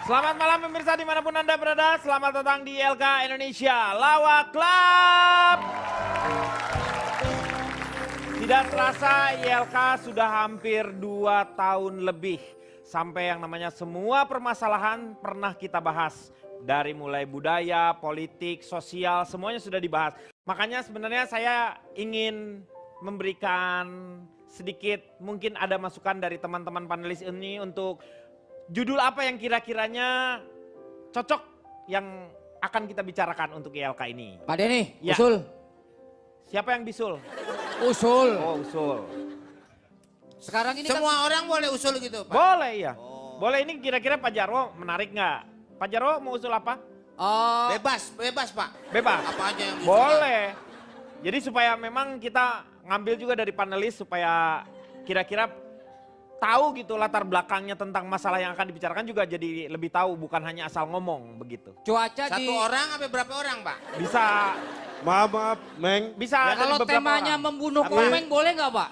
Selamat malam pemirsa dimanapun Anda berada, selamat datang di ILK Indonesia Lawak Club. Tidak terasa ILK sudah hampir 2 tahun lebih. Sampai yang namanya semua permasalahan pernah kita bahas. Dari mulai budaya, politik, sosial, semuanya sudah dibahas. Makanya sebenarnya saya ingin memberikan sedikit, mungkin ada masukan dari teman-teman panelis ini untuk judul apa yang kira-kiranya cocok yang akan kita bicarakan untuk ILK ini. Pak Denny, Ya. usul. Siapa yang bisul? Usul. Oh, usul. Sekarang ini Semua orang boleh usul gitu, Pak? Boleh ya. Boleh, ini kira-kira Pak Jarwo menarik nggak? Pak Jarwo mau usul apa? Bebas, Pak. Bebas. Apa aja yang diusulkan. Boleh. Jadi supaya memang kita ngambil juga dari panelis supaya kira-kira tahu gitu latar belakangnya tentang masalah yang akan dibicarakan juga jadi lebih tahu, bukan hanya asal ngomong begitu. cuaca Satu di... orang apa berapa orang, Pak? Bisa, Maaf, Meng. bisa Ya, dari kalau beberapa temanya orang. membunuh Apa? komeng boleh nggak Pak?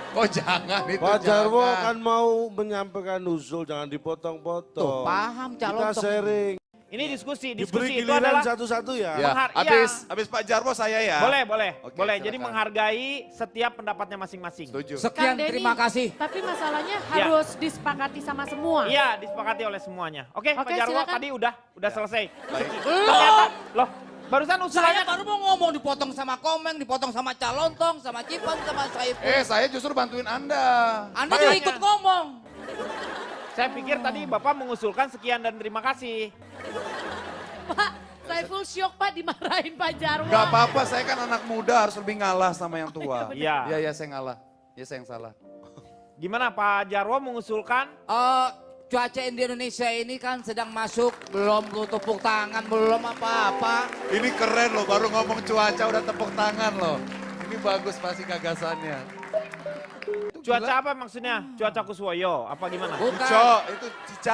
Oh jangan itu Pak Jarwo jangan. kan mau menyampaikan usul, jangan dipotong-potong. Paham calon Kita tem- sharing. Ini diskusi Diberi itu giliran adalah satu-satu ya. Ya, iya. habis Pak Jarwo saya ya. boleh, boleh. Oke, boleh. silakan. Jadi menghargai setiap pendapatnya masing-masing. Setuju. Sekian, Kang Denny, terima kasih. Tapi masalahnya Ya. harus disepakati sama semua. Iya, disepakati oleh semuanya. Oke, Pak Oke, Jarwo silakan. tadi udah selesai. Baik. Ternyata, loh, barusan Saya usulannya baru mau ngomong dipotong sama komeng, dipotong sama calontong, sama Cipan, sama Saiful. Saya justru bantuin Anda. Anda juga makanya. ikut ngomong. saya pikir tadi Bapak mengusulkan sekian dan terima kasih. Pak, Saiful syok Pak dimarahin Pak Jarwo. Gak apa-apa, saya kan anak muda harus lebih ngalah sama yang tua. Iya. Iya, saya ngalah. Ya saya yang salah. Gimana Pak Jarwo mengusulkan? Cuaca di Indonesia ini kan sedang masuk, belum tepuk tangan, belum apa-apa. Ini keren loh, baru ngomong cuaca udah tepuk tangan loh. Ini bagus pasti gagasannya. Itu Cuaca gila. apa maksudnya? Cuaca Kuswoyo? Apa gimana? Bukan. Cica,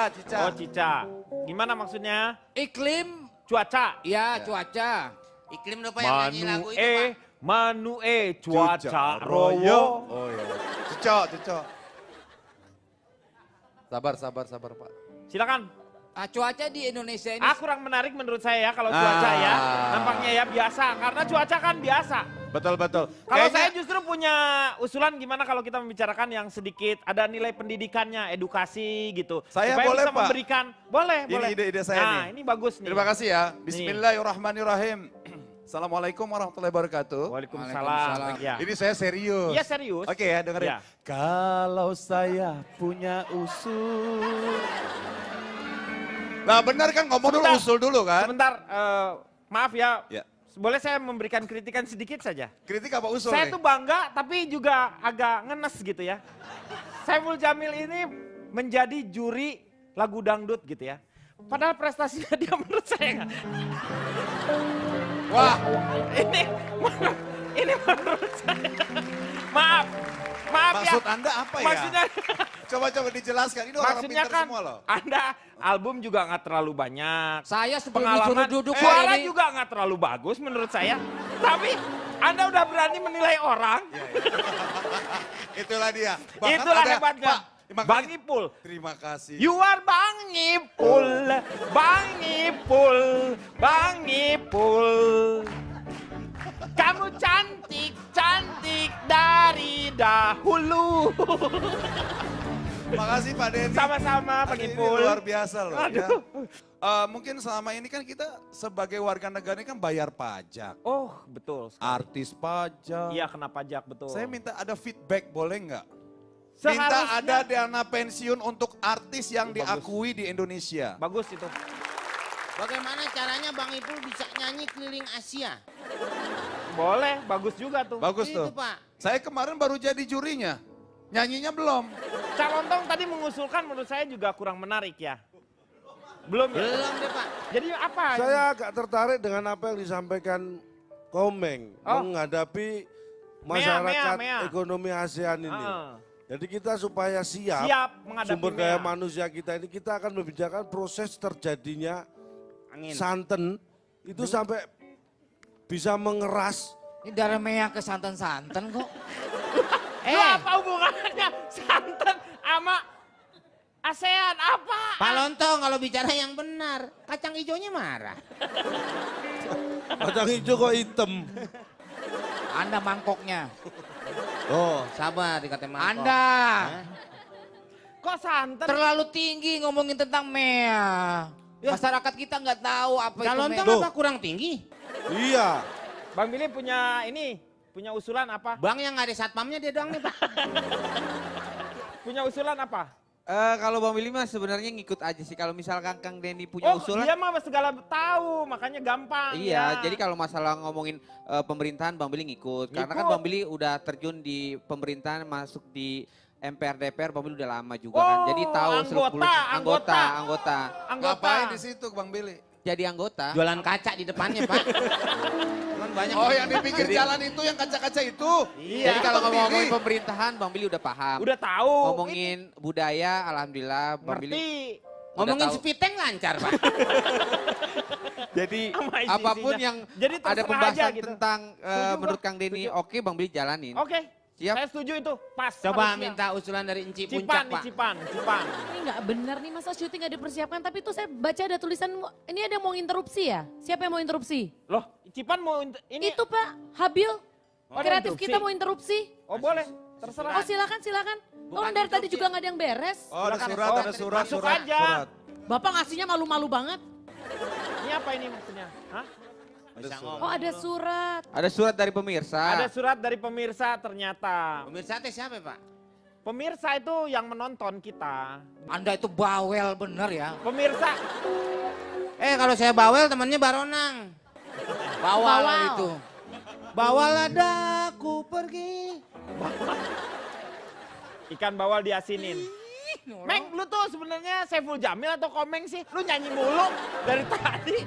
itu cica. Oh, Cica. Gimana maksudnya? Iklim, Cuaca. ya cuaca. Iklim lupa yang nyanyi lagu itu, Pak. Manue, cuaca royo. Oh iya. Cica. Sabar Pak. Silakan. Cuaca di Indonesia ini Kurang menarik menurut saya ya kalau cuaca ya. Nampaknya ya biasa, karena cuaca kan biasa. Betul. Kalau saya justru punya usulan gimana kalau kita membicarakan yang sedikit ada nilai pendidikannya, edukasi gitu. Saya supaya boleh, bisa Pak. memberikan, boleh. Ini ide-ide saya nah, nih. ini bagus nih. Terima kasih ya. Bismillahirrahmanirrahim. Assalamualaikum warahmatullahi wabarakatuh. Waalaikumsalam. Ya. Ini saya serius. Iya serius. Oke ya, dengerin. Ya. Kalau saya punya usul. Nah benar kan ngomong dulu Sebentar. usul dulu kan? Sebentar, maaf ya. Ya. Boleh saya memberikan kritikan sedikit saja? Kritik apa usul Saya nih? tuh bangga tapi juga agak ngenes gitu ya. Saiful Jamil ini menjadi juri lagu dangdut gitu ya. Padahal prestasinya dia menurut saya Wah, ini menurut saya. Maaf maksud ya. Anda apa ya? Maksudnya Coba dijelaskan. Ini orang maksudnya pintar kan semua loh. Anda album juga nggak terlalu banyak. saya sebelum Pengalaman disuruh duduk suara ini, juga nggak terlalu bagus menurut saya. Tapi Anda udah berani menilai orang. Itulah dia. Bahkan Itulah ada, hebatnya. Pak, makanya- Bang Ipul. Terima kasih. You are Bang Ipul, Bang Ipul, Bang Ipul. Kamu cantik dari dahulu. Makasih Pak Denny. Sama-sama Bang Ini Ipul. luar biasa loh ya. Aduh. Mungkin selama ini kan kita sebagai warga negara ini kan bayar pajak. Oh betul. sekali. Artis pajak. Iya kena pajak betul. Saya minta ada feedback boleh nggak? Minta Seharusnya- ada dana pensiun untuk artis yang Bagus. diakui di Indonesia. Bagus itu. Bagaimana caranya Bang Ipul bisa nyanyi keliling Asia? Boleh, bagus juga tuh. Bagus Itu, tuh. Pak. Saya kemarin baru jadi jurinya. Nyanyinya belum. Calontong tadi mengusulkan menurut saya juga kurang menarik ya. Belum ya? Belum deh, Pak. Jadi apa? Saya agak tertarik dengan apa yang disampaikan Komeng Oh. menghadapi masyarakat Mea. ekonomi ASEAN ini. Heeh. Jadi kita supaya siap, Siap menghadapi sumber daya Mea. manusia kita ini, kita akan membicarakan proses terjadinya Angin. santen itu sampai bisa mengeras. ini dari Mea ke santan-santan kok. Lu apa hubungannya santan sama ASEAN apa? Pak Lontong kalau bicara yang benar, kacang hijaunya marah. Kacang hijau kok hitam. Anda mangkoknya. Oh, Sabar dikata mangkok. Anda Kok santan? terlalu tinggi ngomongin tentang mea. Masyarakat kita nggak tahu apa itu Pak mea. Lontong Loh. apa kurang tinggi? iya. Bang Billy punya usulan apa? Bang yang nggak ada satpamnya dia doang nih Pak. Punya usulan apa? Kalau Bang Willy mah sebenarnya ngikut aja sih. Kalau misalkan Kang Denny punya Oh, usulan. dia mah segala tahu, makanya gampang. Iya, ya. jadi kalau masalah ngomongin pemerintahan Bang Billy ngikut. Karena kan Ngikut. Bang Billy udah terjun di pemerintahan, masuk di MPR DPR, Bang Billy udah lama juga Oh, kan. Jadi tahu anggota. anggota. Ngapain di situ Bang Billy? Jadi anggota. Jualan kaca di depannya Pak. Kan banyak. Oh yang di pinggir jalan itu, yang kaca-kaca itu. Iya. Jadi kalau Bang ngomongin Billy. pemerintahan Bang Billy udah paham. Udah tahu. Ngomongin budaya, alhamdulillah Bang Billy. Ngerti. Ngomongin tahu. sepiteng lancar Pak. Jadi Sama isi-isinya. apapun yang Jadi ada terserah pembahasan aja gitu. tentang Setuju, menurut Bang. Kang Denny, Setuju. oke Bang Billy jalanin. Oke. Siap. Saya setuju itu. Pas. Coba harusnya. minta usulan dari Enci Cipan Puncak nih, Pak. Cipan. Ini nggak benar nih, masa syuting nggak dipersiapkan. Tapi itu saya baca ada tulisan, ini ada yang mau interupsi ya? Siapa yang mau interupsi? Loh, Cipan mau ini. Itu Pak, Habil. Oh, Kreatif interupsi. kita mau interupsi. Oh boleh, terserah. Oh silakan, silakan. Oh Bukan dari tadi interupsi. juga nggak ada yang beres. Oh, ada Silakan. surat, Oh, ada surat, masuk surat, aja. surat. Bapak ngasihnya malu-malu banget. Ini apa ini maksudnya? Hah? Ada surat. Oh ada surat. Ada surat dari pemirsa. Ada surat dari pemirsa ternyata. Pemirsa teh siapa Pak? Pemirsa itu yang menonton kita. Anda itu bawel bener ya. Pemirsa. Kalau saya bawel temannya Baronang. Bawal Bawal. itu. Bawal ada aku pergi. Ikan bawal diasinin. Meng, lu tuh sebenarnya Saiful Jamil atau Komeng sih? Lu nyanyi mulu dari tadi.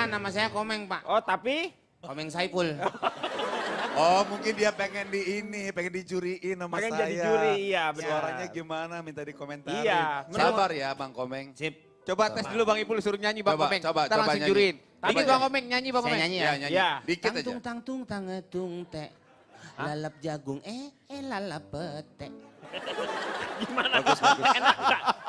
Nama saya Komeng Pak. Oh tapi Komeng Saiful. Oh mungkin dia pengen pengen dijuriin sama pengen saya. jadi juri, iya benar. Suaranya gimana minta dikomentarin. Iya, Sabar ya Bang Komeng. Sip. Coba tes dulu Bang Ipul suruh nyanyi Bang Coba, Komeng. coba, Kita coba langsung nyanyi. jurin. Tapi Dikit Bang Komeng, nyanyi Bang Saya Komeng. nyanyi Ya ya. nyanyi. Ya. Dikit aja. Tangtung tangtung tangetung te. Lalap jagung lalap pete. Bagus, bagus.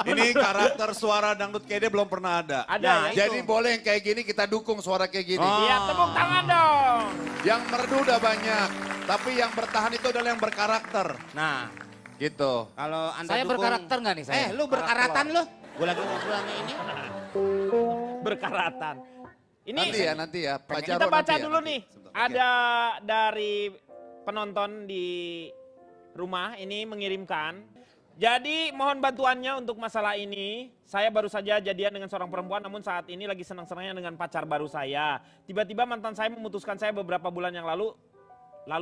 Ini karakter suara dangdut kayak dia belum pernah ada. Ada Nah, ya. Jadi boleh yang kayak gini kita dukung suara kayak gini. Iya, tepuk tangan dong. Yang merdu udah banyak, tapi yang bertahan itu adalah yang berkarakter. Nah, Gitu. kalau Anda Saya dukung... berkarakter nggak nih saya? lu berkaratan lu? Gue lagi ngobrol sama ini. Berkaratan. Ini Nanti ya. Pak Jarod kita baca nanti ya, dulu nanti. nih. Sebentar. Ada dari penonton di rumah ini mengirimkan. Jadi mohon bantuannya untuk masalah ini. Saya baru saja jadian dengan seorang perempuan, namun saat ini lagi senang-senangnya dengan pacar baru saya. Tiba-tiba mantan saya memutuskan saya beberapa bulan yang lalu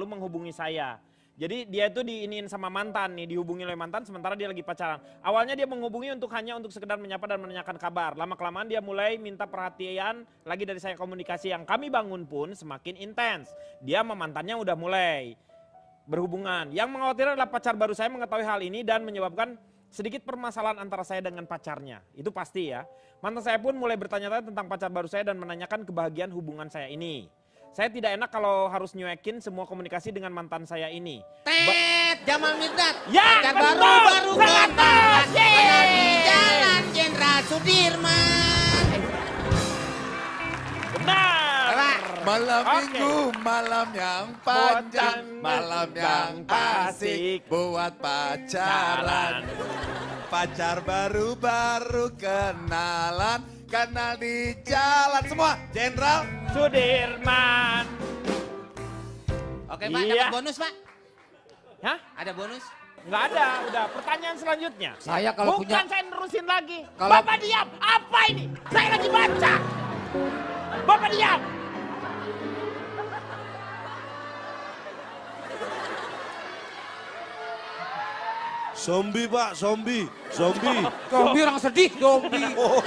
menghubungi saya. Jadi dia itu diinin sama mantan nih, dihubungi oleh mantan sementara dia lagi pacaran. Awalnya dia menghubungi hanya untuk sekedar menyapa dan menanyakan kabar. Lama-kelamaan dia mulai minta perhatian lagi dari saya, komunikasi yang kami bangun pun semakin intens. Dia sama mantannya udah mulai berhubungan. Yang mengkhawatirkan adalah pacar baru saya mengetahui hal ini dan menyebabkan sedikit permasalahan antara saya dengan pacarnya. Itu pasti ya. Mantan saya pun mulai bertanya-tanya tentang pacar baru saya dan menanyakan kebahagiaan hubungan saya ini. Saya tidak enak kalau harus nyuekin semua komunikasi dengan mantan saya ini. Tet, Jamal Mirdad. Ya, Pacar betul. baru Sangat kenalan. pas. Yeay. Kenal di Jalan Jenderal Sudirman. Benar. Malam Oke. minggu, malam yang panjang, Buat malam yang asik buat pacaran. Pacar baru-baru kenalan, kenal di jalan semua. Jenderal, Sudirman. Oke Pak, Iya. dapat bonus Pak. Hah? Ada bonus? Nggak ada, udah. Pertanyaan selanjutnya. Saya kalau Bukan punya saya nerusin lagi. Kalau- Bapak diam, apa ini? Saya lagi baca. Bapak diam. Zombie Pak, zombie. Zombie. zombie orang sedih, zombie. Oh,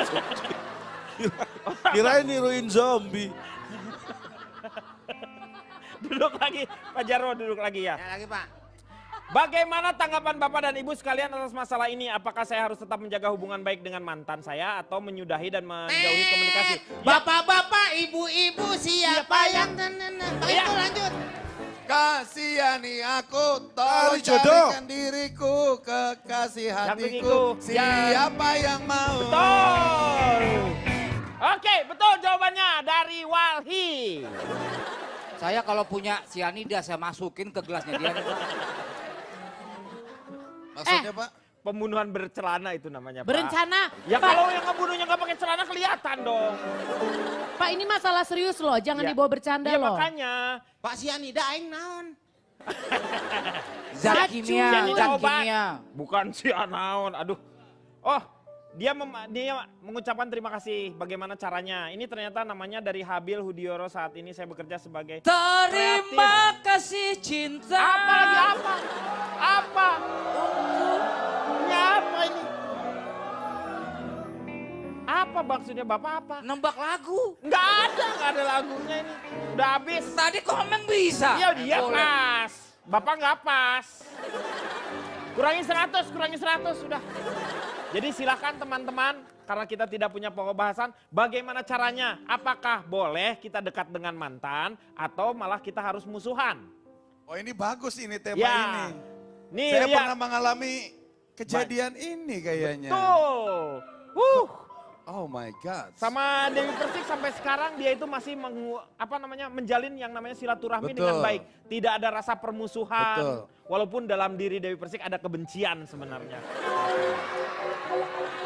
kirain niruin zombie. Duduk lagi, Pak Jarwo duduk lagi ya. Ya lagi Pak. Bagaimana tanggapan Bapak dan Ibu sekalian atas masalah ini? Apakah saya harus tetap menjaga hubungan baik dengan mantan saya atau menyudahi dan menjauhi komunikasi? Ya, Bapak-bapak, ibu-ibu, siapa yang... Pak Iya. itu lanjut. Kasihani aku, tolong Tali jodoh. carikan diriku, kekasih Dampingiku. hatiku. Siapa yang mau? Betul. Oke, betul jawabannya dari Walhi. Saya kalau punya sianida saya masukin ke gelasnya dia. nih, Pak. Maksudnya Pak? Pembunuhan bercelana itu namanya, Pak. Berencana. Ya Pak, kalau yang ngebunuhnya nggak pakai celana kelihatan dong. Pak ini masalah serius loh, jangan Ya. dibawa bercanda Ya loh. makanya. Pak Sianida aing naon? Zat Racun. kimia, Sianida zat obat. kimia. Bukan si Anaon, aduh. Oh, dia mengucapkan terima kasih. Bagaimana caranya? Ini ternyata namanya dari Habil Hudioro. Saat ini saya bekerja sebagai Terima kasih cinta. apa lagi apa? Apa? Ini apa ini? Apa maksudnya Bapak apa? Nembak lagu. Nggak ada lagunya ini. Udah habis. Tadi komen bisa. Iya dia Boleh. pas. Bapak nggak pas. Kurangi 100 sudah. Jadi silakan teman-teman, karena kita tidak punya pokok bahasan, bagaimana caranya? Apakah boleh kita dekat dengan mantan atau malah kita harus musuhan? Oh ini bagus ini tema Ya. ini. Nih Saya lihat. pernah mengalami kejadian ini kayaknya. Tuh. Oh my God. Sama Dewi Persik sampai sekarang dia itu masih menjalin yang namanya silaturahmi Betul. dengan baik. Tidak ada rasa permusuhan. Betul. Walaupun dalam diri Dewi Persik ada kebencian sebenarnya.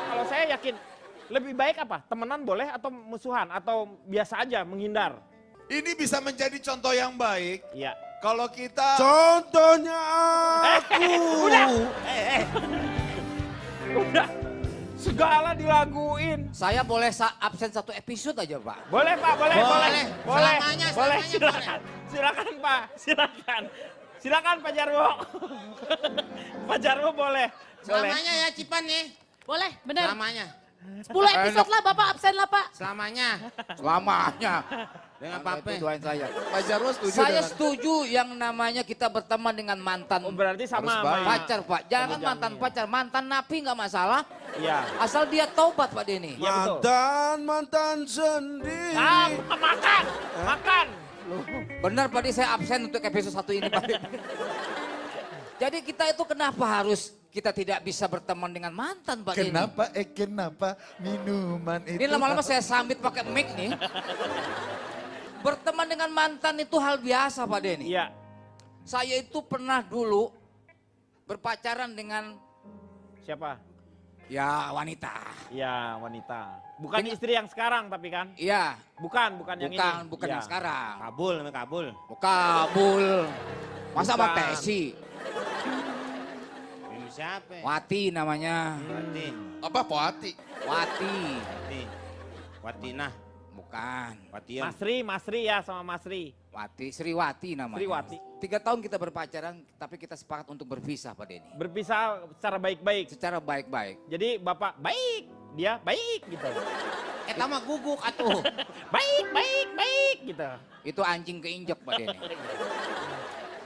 Kalau saya yakin lebih baik apa? Temenan boleh atau musuhan atau biasa aja menghindar? Ini bisa menjadi contoh yang baik Iya. kalau kita Contohnya aku. Udah. Segala dilaguin. Saya boleh absen 1 episode aja, Pak. Boleh Pak, boleh. Selamanya, Boleh, selamanya silakan. Silakan Pak, silakan. Silakan Pak Jarwo. Pak Jarwo boleh. Boleh. Selamanya ya Cipan nih. Boleh, benar. Selamanya. 10 episode lah Bapak absen lah Pak. Selamanya. Selamanya. Dengan Itu Pape. doain saya. Pak Jarwo setuju Saya dengan setuju yang namanya kita berteman dengan mantan Oh, berarti sama Harus baik. pacar, Pak. Jangan Kamu mantan jangan. pacar, mantan napi nggak masalah. Iya. Asal dia taubat, Pak Denny. Iya, betul. Mantan sendiri. Makan. Makan. Benar Pak Denny, saya absen untuk episode 1 ini, Pak Denny. Jadi kita itu kenapa harus kita tidak bisa berteman dengan mantan, Pak Denny? Kenapa minuman itu? Ini lama-lama saya sambit pakai mic nih. Berteman dengan mantan itu hal biasa, Pak Denny. Iya. Saya itu pernah dulu berpacaran dengan Siapa? ya wanita. Iya, wanita. Bukan istri yang sekarang tapi kan? Iya, Bukan yang ini. bukan Iya. yang sekarang. Kabul, namanya kabul. Kabul. Masa sama Bukan. Tesi? Ini siapa? Wati namanya. Wati. Apa Poati? Wati. Wati. Watinah. Bukan. Watian. Masri ya sama Masri. Wati, Sriwati namanya. Sriwati. 3 tahun kita berpacaran, tapi kita sepakat untuk berpisah, Pak Denny. Berpisah secara baik-baik. Secara baik-baik. Jadi Bapak baik, dia baik gitu. Mah guguk atuh. Baik gitu. Itu anjing keinjek, Pak Denny.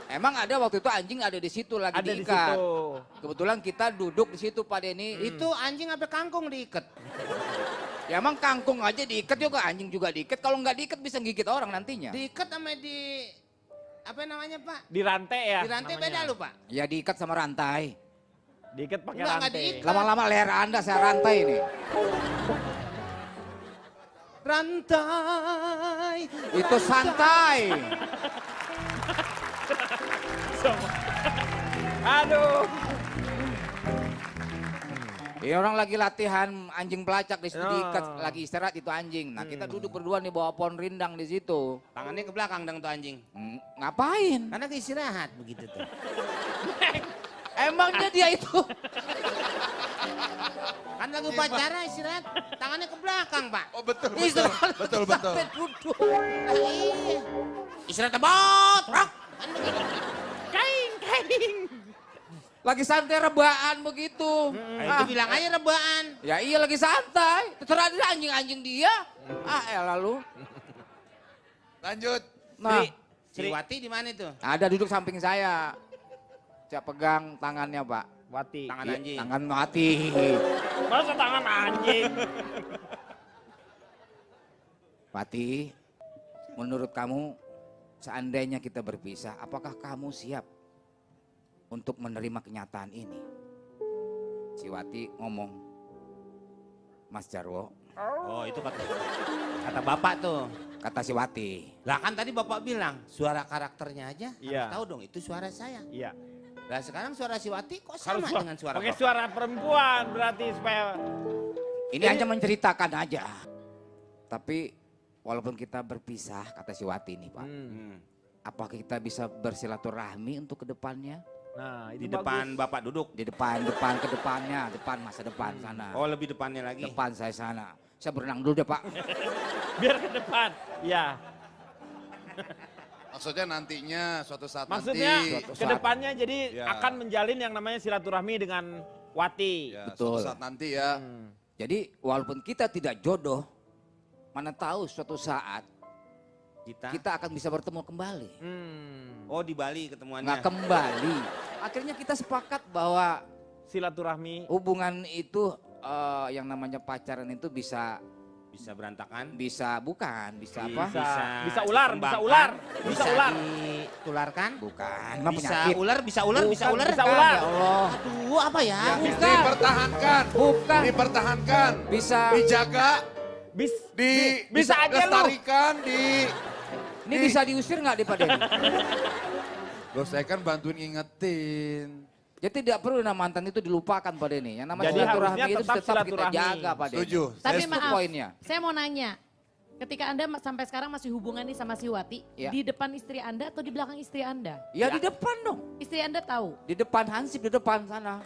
Emang ada waktu itu anjing ada di situ lagi Ada di diikat. situ. Kebetulan kita duduk di situ, Pak Denny. Itu anjing apa kangkung diikat? Ya emang kangkung aja diikat juga, anjing juga diikat. Kalau nggak diikat bisa gigit orang nantinya. Diikat sama di apa namanya Pak? Di rantai ya. Di rantai namanya. beda lu Pak. Ya diikat sama rantai. Diikat pakai Enggak rantai. diikat. Lama-lama leher Anda saya rantai ini. Rantai. Itu santai. Aduh. Ya orang lagi latihan anjing pelacak di situ Ya. diikat, lagi istirahat itu anjing. Nah kita duduk berdua nih bawa pohon rindang di situ. Tangannya ke belakang dong tuh anjing. Ngapain? Karena istirahat begitu tuh. Emangnya dia itu? Kan lagi pacaran istirahat, tangannya ke belakang Pak. Oh betul. Istirahat Betul. sampai duduk. Ah, iya. Istirahat tebot, rok. Kan begitu. Kain. Lagi santai rebaan begitu. Itu bilang aja rebaan. Ya iya lagi santai. Terserah dia anjing-anjing dia. Lalu. Lanjut. Nah, Si Wati di mana itu? ada duduk samping saya. Saya pegang tangannya, Pak. Wati. Tangan Iya, anjing. Tangan mati. Masa tangan anjing? Pati, menurut kamu seandainya kita berpisah, apakah kamu siap untuk menerima kenyataan ini? Si Wati ngomong, Mas Jarwo, Oh itu kata bapak tuh. kata si Wati. Lah kan tadi bapak bilang suara karakternya aja. Iya. Harus tahu dong itu suara saya. Iya. Lah sekarang suara si Wati kok Kalau sama dengan suara pakai bapak? suara perempuan berarti supaya Ini hanya menceritakan aja. Tapi walaupun kita berpisah, kata si Wati nih Pak. Apakah kita bisa bersilaturahmi untuk kedepannya? Nah, Di itu depan bagus. bapak duduk. Di depan ke depannya, depan masa depan sana. Oh lebih depannya lagi. Depan saya sana. Saya berenang dulu deh Pak. Biar ke depan. Ya. Maksudnya nantinya suatu saat Maksudnya nanti. Suatu ke saat. depannya jadi Ya. akan menjalin yang namanya silaturahmi dengan Wati. Ya, Betul. suatu saat nanti ya. Jadi walaupun kita tidak jodoh, mana tahu suatu saat kita akan bisa bertemu kembali. Oh di Bali ketemuannya. Nggak kembali. Akhirnya kita sepakat bahwa Silaturahmi. hubungan itu yang namanya pacaran itu bisa Bisa berantakan. bukan, bisa apa? Bisa ular, bisa ular, bisa ular. Ditularkan. Bukan, Bisa penyakit. ular, bisa ular, bisa Bukan, ular. bisa ular. Ya Allah. Aduh apa ya? Dipertahankan. Bukan. Dipertahankan. Bisa. Dijaga. Bisa aja lu. Lestarikan. Ini bisa diusir nggak di Pak Denny? Loh saya kan bantuin ngingetin. Jadi tidak perlu nama mantan itu dilupakan Pak Denny. Yang namanya Jadi silaturahmi harusnya itu tetap tetap kita silaturahmi. jaga Pak Denny. Setuju. Tapi Itu maaf, poinnya. saya mau nanya. Ketika Anda sampai sekarang masih hubungan nih sama si Wati, Iya. di depan istri Anda atau di belakang istri Anda? Ya di depan dong. Istri Anda tahu? Di depan Hansip, di depan sana.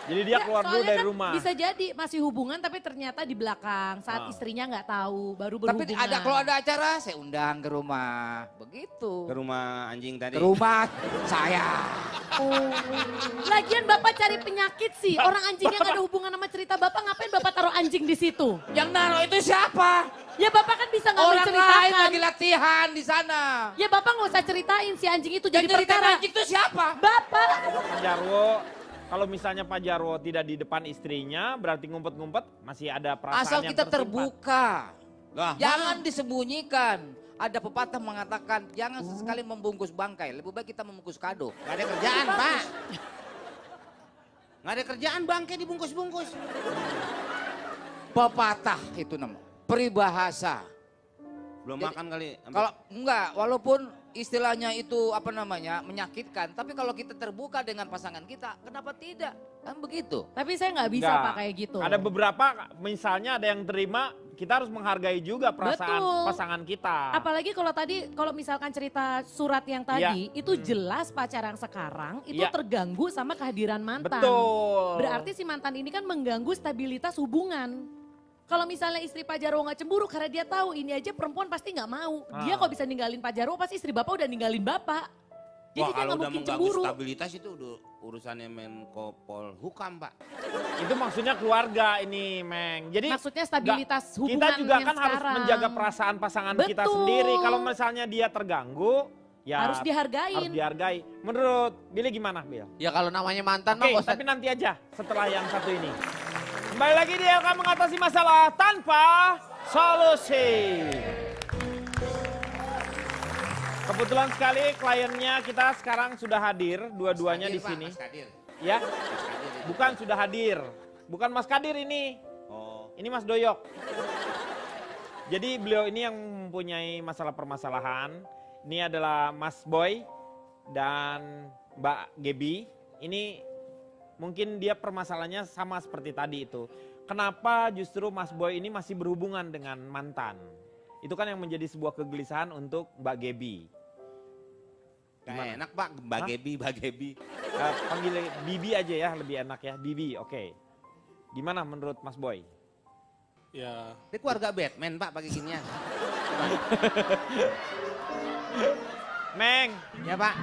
Jadi dia keluar dulu soalnya dari kan rumah. Bisa jadi masih hubungan tapi ternyata di belakang saat istrinya nggak tahu, baru Tapi berhubungan. kalau ada acara saya undang ke rumah. Begitu. Ke rumah anjing tadi. Ke rumah saya. Lagian Bapak cari penyakit sih. Orang anjingnya nggak ada hubungan sama cerita Bapak, ngapain Bapak taruh anjing di situ? Yang naruh itu siapa? Ya Bapak kan bisa ngambil Orang lain ceritakan. lagi latihan di sana. Ya Bapak nggak usah ceritain si anjing itu jadi Yang cerita perkara. anjing itu siapa? Bapak. Pak Jarwo, kalau misalnya Pak Jarwo tidak di depan istrinya, berarti ngumpet-ngumpet masih ada perasaan Asal yang kita tersimpan. terbuka. Lah, Jangan disembunyikan. Ada pepatah mengatakan jangan sesekali membungkus bangkai. Lebih baik kita membungkus kado. Gak ada kerjaan Pak. Gak ada kerjaan bangke dibungkus-bungkus. Pepatah itu namanya. Peribahasa. Belum Jadi, makan kali. Kalau enggak, walaupun istilahnya itu apa namanya menyakitkan, tapi kalau kita terbuka dengan pasangan kita, kenapa tidak? Kan begitu. Tapi saya nggak bisa Enggak. Pak kayak gitu. Ada beberapa, misalnya ada yang terima, kita harus menghargai juga perasaan Betul. pasangan kita. Apalagi kalau misalkan cerita surat yang tadi, itu jelas pacar yang sekarang itu Iya. terganggu sama kehadiran mantan. Betul. Berarti si mantan ini kan mengganggu stabilitas hubungan. Kalau misalnya istri Pak Jarwo nggak cemburu karena dia tahu ini aja perempuan pasti nggak mau. Dia kok bisa ninggalin Pak Jarwo pasti istri Bapak udah ninggalin Bapak. Jadi Wah dia kalau nggak udah mungkin mengganggu cemburu. stabilitas itu udah urusannya Menko Polhukam Pak. Itu maksudnya keluarga ini, Meng. Jadi Maksudnya stabilitas nggak- hubungan kita juga yang kan harus sekarang. menjaga perasaan pasangan kita Betul. sendiri. Kalau misalnya dia terganggu, ya Harus dihargain. Harus dihargai. Menurut Billy gimana, Bil? Ya kalau namanya mantan Oke, mah nggak usah. tapi nanti aja setelah yang satu ini. Kembali lagi dia akan mengatasi masalah tanpa solusi. Kebetulan sekali kliennya kita sekarang sudah hadir, dua-duanya di Kadir, Pak, sini. Mas Kadir. Ya, Mas Kadir itu. bukan sudah hadir. Bukan Mas Kadir ini. Oh. Ini Mas Doyok. Jadi beliau ini yang mempunyai masalah permasalahan. Ini adalah Mas Boy dan Mbak Gebi. Ini mungkin dia permasalahannya sama seperti tadi itu. Kenapa justru Mas Boy ini masih berhubungan dengan mantan? Itu kan yang menjadi sebuah kegelisahan untuk Mbak Gebi. Gak enak Pak, Mbak Hah? Gebi, Mbak Gebi. Panggil Bibi aja ya, lebih enak ya. Bibi, oke. Gimana menurut Mas Boy? Ya, Ini keluarga Batman Pak pakai ginian. Meng, Ya Pak.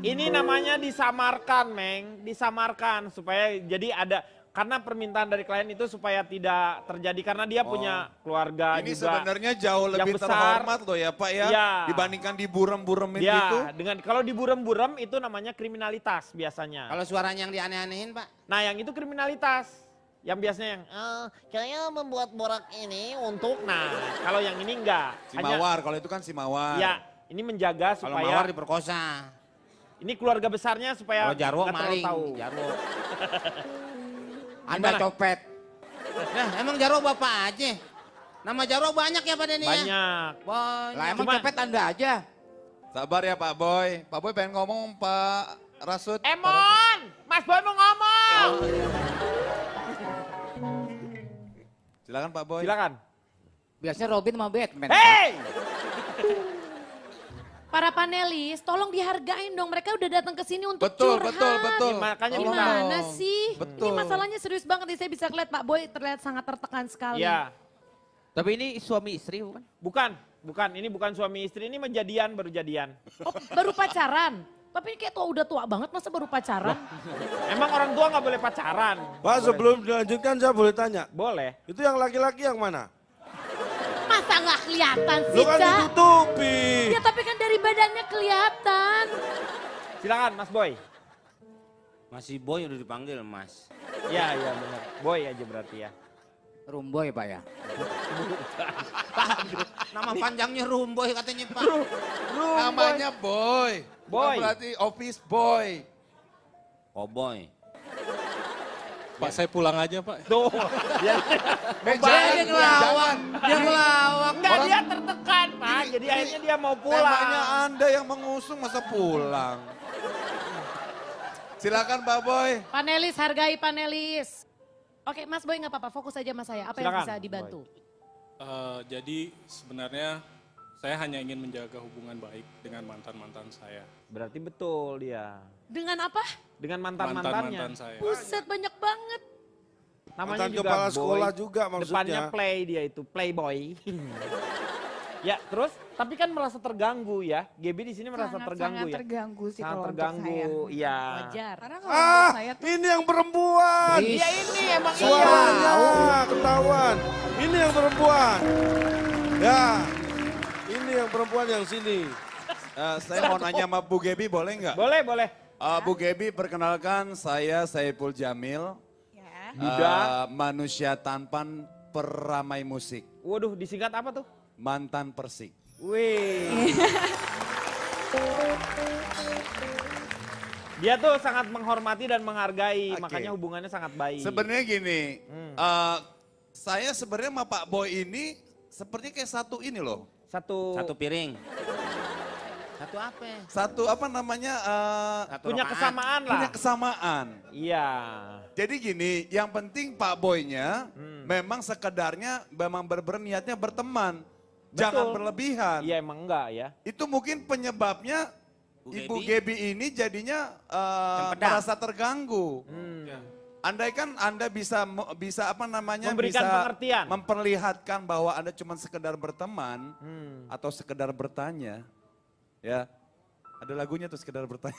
ini namanya disamarkan, Meng. Disamarkan supaya jadi ada, karena permintaan dari klien itu supaya tidak terjadi. Karena dia punya keluarga Ini juga. sebenarnya jauh lebih besar. terhormat loh ya Pak ya. Iya. Dibandingkan diburem-buremin Ya, gitu. dengan kalau diburem-burem itu namanya kriminalitas biasanya. Kalau suaranya yang dianeh-anehin Pak. Nah, yang itu kriminalitas. Yang biasanya yang Kayaknya membuat borak ini untuk nah, kalau yang ini enggak. Si Mawar, kalau itu kan si Mawar. Ya, Ini menjaga Kalau Mawar supaya diperkosa. ini keluarga besarnya supaya Kalau Jarwo nggak terlalu maling. tahu. Jarwo. Anda Gimana? copet. Nah, emang Jarwo bapak aja. Nama Jarwo banyak ya Pak Denny ya? Banyak. Banyak. Lah emang Cuma- copet Anda aja. Sabar ya Pak Boy. Pak Boy pengen ngomong Pak Rasud. Emon, Mas Boy mau ngomong. Silakan Pak Boy. Silakan. Biasanya Robin sama Batman. Hey! Para panelis, tolong dihargain dong. Mereka udah datang ke sini untuk Betul, curhat. betul, betul. Ya, makanya Tolong minta. Gimana dong. sih? Betul. Ini masalahnya serius banget nih. Saya bisa lihat Pak Boy terlihat sangat tertekan sekali. Iya. Tapi ini suami istri bukan? Bukan. Ini bukan suami istri, ini baru jadian. Oh, baru pacaran. Tapi ini kayak udah tua banget, masa baru pacaran? Emang orang tua nggak boleh pacaran? Pak sebelum dilanjutkan saya boleh tanya. Boleh. Itu yang laki-laki yang mana? Masa nggak kelihatan Lu sih, kan Cak? ditutupi. Ya tapi kan dari badannya kelihatan. Silakan Mas Boy. Masih Boy udah dipanggil Mas. Iya benar. Boy aja berarti ya. Rumboy Pak ya. Nama panjangnya Rumboy katanya Pak. Namanya Boy. Boy. Bukan berarti office boy. Oh Boy. Pak saya pulang aja Pak. Tuh. Ya. Jangan, jangan. Dia ngelawak. Enggak, dia tertekan Pak. Jadi akhirnya dia mau pulang. Temanya Anda yang mengusung masa pulang. Silakan Pak Boy. Panelis, hargai panelis. Oke, Mas Boy nggak apa-apa, fokus aja Mas saya. Apa yang Silakan, bisa dibantu? Jadi sebenarnya saya hanya ingin menjaga hubungan baik dengan mantan-mantan saya. Berarti betul dia. Dengan apa? Dengan mantan-mantannya. Mantan-mantan saya. Buset, banyak banget. Namanya Mantan juga kepala Boy. sekolah juga maksudnya. Depannya play dia itu, playboy. Ya, terus tapi kan merasa terganggu ya. Gaby di sini merasa terganggu sangat ya. terganggu sih Sangat kalau terganggu, untuk saya. iya. Wajar. Karena kalau untuk saya tuh Ini yang perempuan. Dia ini emang Suaranya iya. ketahuan. Ini yang perempuan. Ya. Ini yang perempuan yang sini. Saya mau nanya sama Bu Gebi boleh nggak? Boleh, boleh. Bu Gebi perkenalkan saya Saiful Jamil. ya. Duda. Manusia tampan peramai musik. Waduh, disingkat apa tuh? Mantan Persik. Wih. Dia tuh sangat menghormati dan menghargai, Oke. makanya hubungannya sangat baik. Sebenarnya gini, saya sebenarnya sama Pak Boy ini seperti kayak satu ini loh. Satu piring. Satu apa? Satu apa namanya, Satu punya rokaat. kesamaan lah. punya kesamaan. Iya. Jadi gini, yang penting Pak Boy-nya memang sekedarnya memang berniatnya berteman. Jangan Betul. berlebihan. Iya emang enggak ya. Itu mungkin penyebabnya Bu Ibu Gebi? Gebi ini jadinya Cempedak. merasa terganggu. Ya. Andai kan Anda bisa apa namanya Memberikan bisa pengertian. memperlihatkan bahwa Anda cuma sekedar berteman atau sekedar bertanya, ya ada lagunya tuh sekedar bertanya.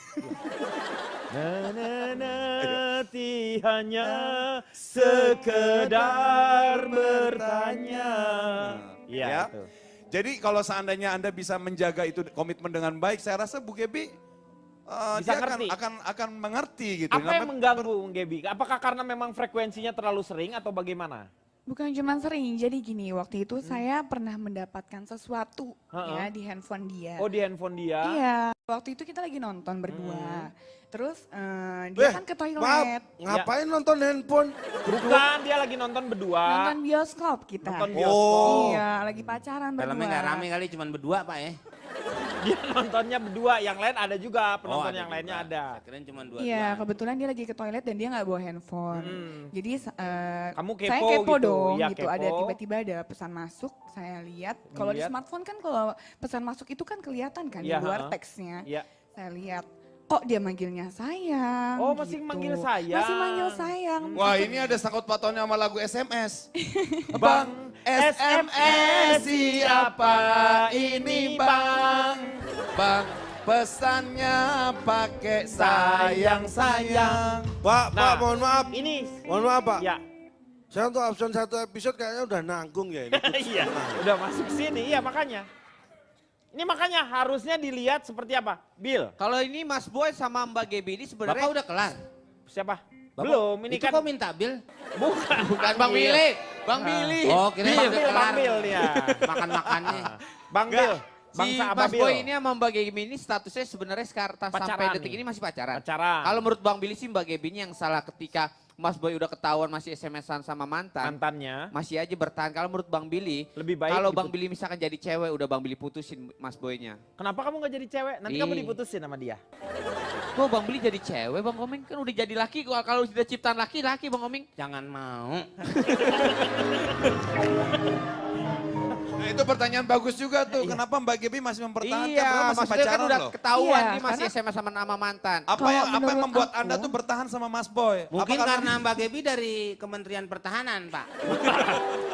Nanti hanya sekedar bertanya. Iya Ya. itu. Jadi kalau seandainya Anda bisa menjaga itu komitmen dengan baik, saya rasa Bu Gebi Bisa dia ngerti. akan mengerti gitu. Apa yang Namanya mengganggu Gaby? Apakah karena memang frekuensinya terlalu sering atau bagaimana? Bukan cuma sering, jadi gini, waktu itu saya pernah mendapatkan sesuatu ya di handphone dia. Oh di handphone dia? Iya, waktu itu kita lagi nonton berdua. Terus dia kan ke Maaf, toilet, ngapain nonton handphone? Bukan, dia lagi nonton berdua. nonton bioskop kita. Nonton bioskop. Iya, lagi pacaran berdua. Filmnya nggak rame kali, cuma berdua Pak ya. Dia nontonnya berdua, yang lain ada juga, penonton ada yang lainnya juga. ada. Saya kirain cuma dua. Iya, kebetulan dia lagi ke toilet dan dia nggak bawa handphone. Jadi Kamu saya kepo kepo gitu, dong, ya, gitu. kepo. Ada tiba-tiba ada pesan masuk, saya lihat. Kalau di Lihat. smartphone kan kalau pesan masuk itu kan kelihatan kan Iya, di luar ha-ha. teksnya. Iya. Saya lihat, kok dia manggilnya sayang. Oh, masih manggil sayang. Masih manggil sayang. Wah ini ada sangkut pautnya sama lagu SMS. Bang, SMS siapa ini Bang? Bang, pesannya pakai sayang-sayang. Pak, Nah, mohon maaf. Ini, Mohon maaf Pak. ya, Saya untuk absen satu episode kayaknya udah nanggung ya ini. iya, udah masuk sini, iya makanya. Ini makanya harusnya dilihat seperti apa, Bill? Kalau ini Mas Boy sama Mbak Gebi ini Bapak sebenarnya udah kelar. Siapa? Bapak, Belum, ini itu kan kok minta Bil? bukan. bukan Bang Billy, Bang Billy. Oh kira Bang udah Bill, Bang kelar. Bill dia. Makan-makannya. Bang Bill, Si Bangsa Mas Ababil. Boy ini sama Mbak Gaby ini statusnya sebenarnya sekarang sampai Pacaran. detik ini masih pacaran. Pacaran. Kalau menurut Bang Billy sih Mbak Gaby ini yang salah ketika Mas Boy udah ketahuan masih SMS-an sama Mantannya. masih aja bertahan. Kalau menurut Bang Billy, Lebih baik kalau diput- Bang Billy misalkan jadi cewek udah Bang Billy putusin Mas Boy-nya. Kenapa kamu gak jadi cewek? Nanti kamu Ih. diputusin sama dia. Kok Bang Billy jadi cewek Bang Komeng? Kan udah jadi laki, kalau sudah ciptaan laki-laki Bang Komeng. Jangan mau. Nah itu pertanyaan bagus juga tuh. Kenapa Mbak Gaby masih mempertahankan? Iya, Padahal masih maksudnya kan pacaran udah loh. ketahuan Iya, dia masih karena- SMS sama nama mantan. Apa Kalau yang menurut membuat aku- Anda tuh bertahan sama Mas Boy? Mungkin Apa karena Mbak Gaby dari Kementerian Pertahanan, Pak.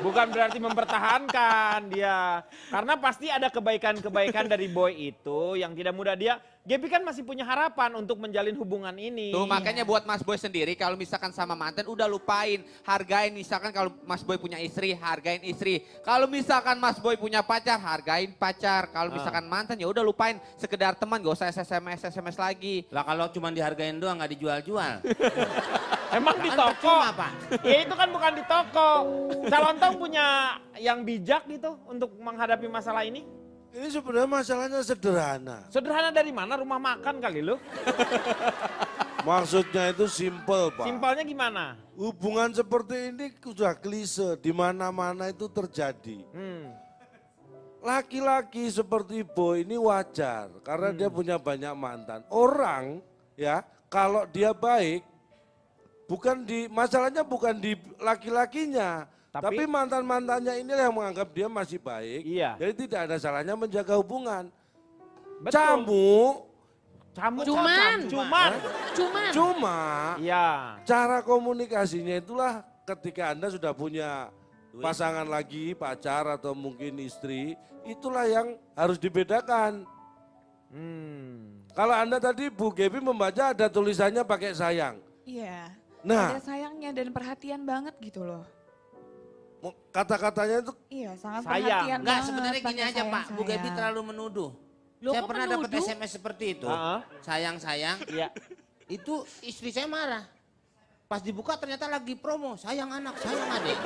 Bukan berarti mempertahankan dia. Karena pasti ada kebaikan-kebaikan dari Boy itu yang tidak mudah dia. Gaby kan masih punya harapan untuk menjalin hubungan ini. Tuh makanya buat Mas Boy sendiri kalau misalkan sama mantan udah lupain. Hargain misalkan kalau Mas Boy punya istri, hargain istri. Kalau misalkan Mas Boy punya pacar, hargain pacar. Kalau misalkan mantan ya udah lupain. Sekedar teman gak usah SMS lagi. Lah kalau cuma dihargain doang nggak dijual-jual. Emang di Kan toko. percuma, Pak. Ya itu kan bukan di toko. Calontong punya yang bijak gitu untuk menghadapi masalah ini. Ini sebenarnya masalahnya sederhana. Sederhana dari mana? Rumah makan kali lu. Maksudnya itu simple, Pak. Simpelnya gimana? Hubungan seperti ini sudah klise, di mana-mana itu terjadi. Laki-laki seperti Boy ini wajar karena dia punya banyak mantan. Orang ya kalau dia baik masalahnya bukan di laki-lakinya, tapi mantan-mantannya inilah yang menganggap dia masih baik. Iya. Jadi tidak ada salahnya menjaga hubungan. Betul. Cuman. Cuma Iya. cara komunikasinya itulah ketika Anda sudah punya pasangan lagi, pacar atau mungkin istri, itulah yang harus dibedakan. Kalau Anda tadi Bu Gaby membaca ada tulisannya pakai sayang. Iya. Nah. Ada sayangnya dan perhatian banget gitu loh. Kata-katanya itu Iya, sangat Sayang. perhatian Enggak, banget. sebenarnya gini pakai aja Pak, Bu Gaby sayang-sayang. terlalu menuduh. Loh, Saya kok pernah dapat menuduh? SMS seperti itu. Heeh. Sayang-sayang, Iya. itu istri saya marah. Pas dibuka ternyata lagi promo, sayang anak, sayang adik.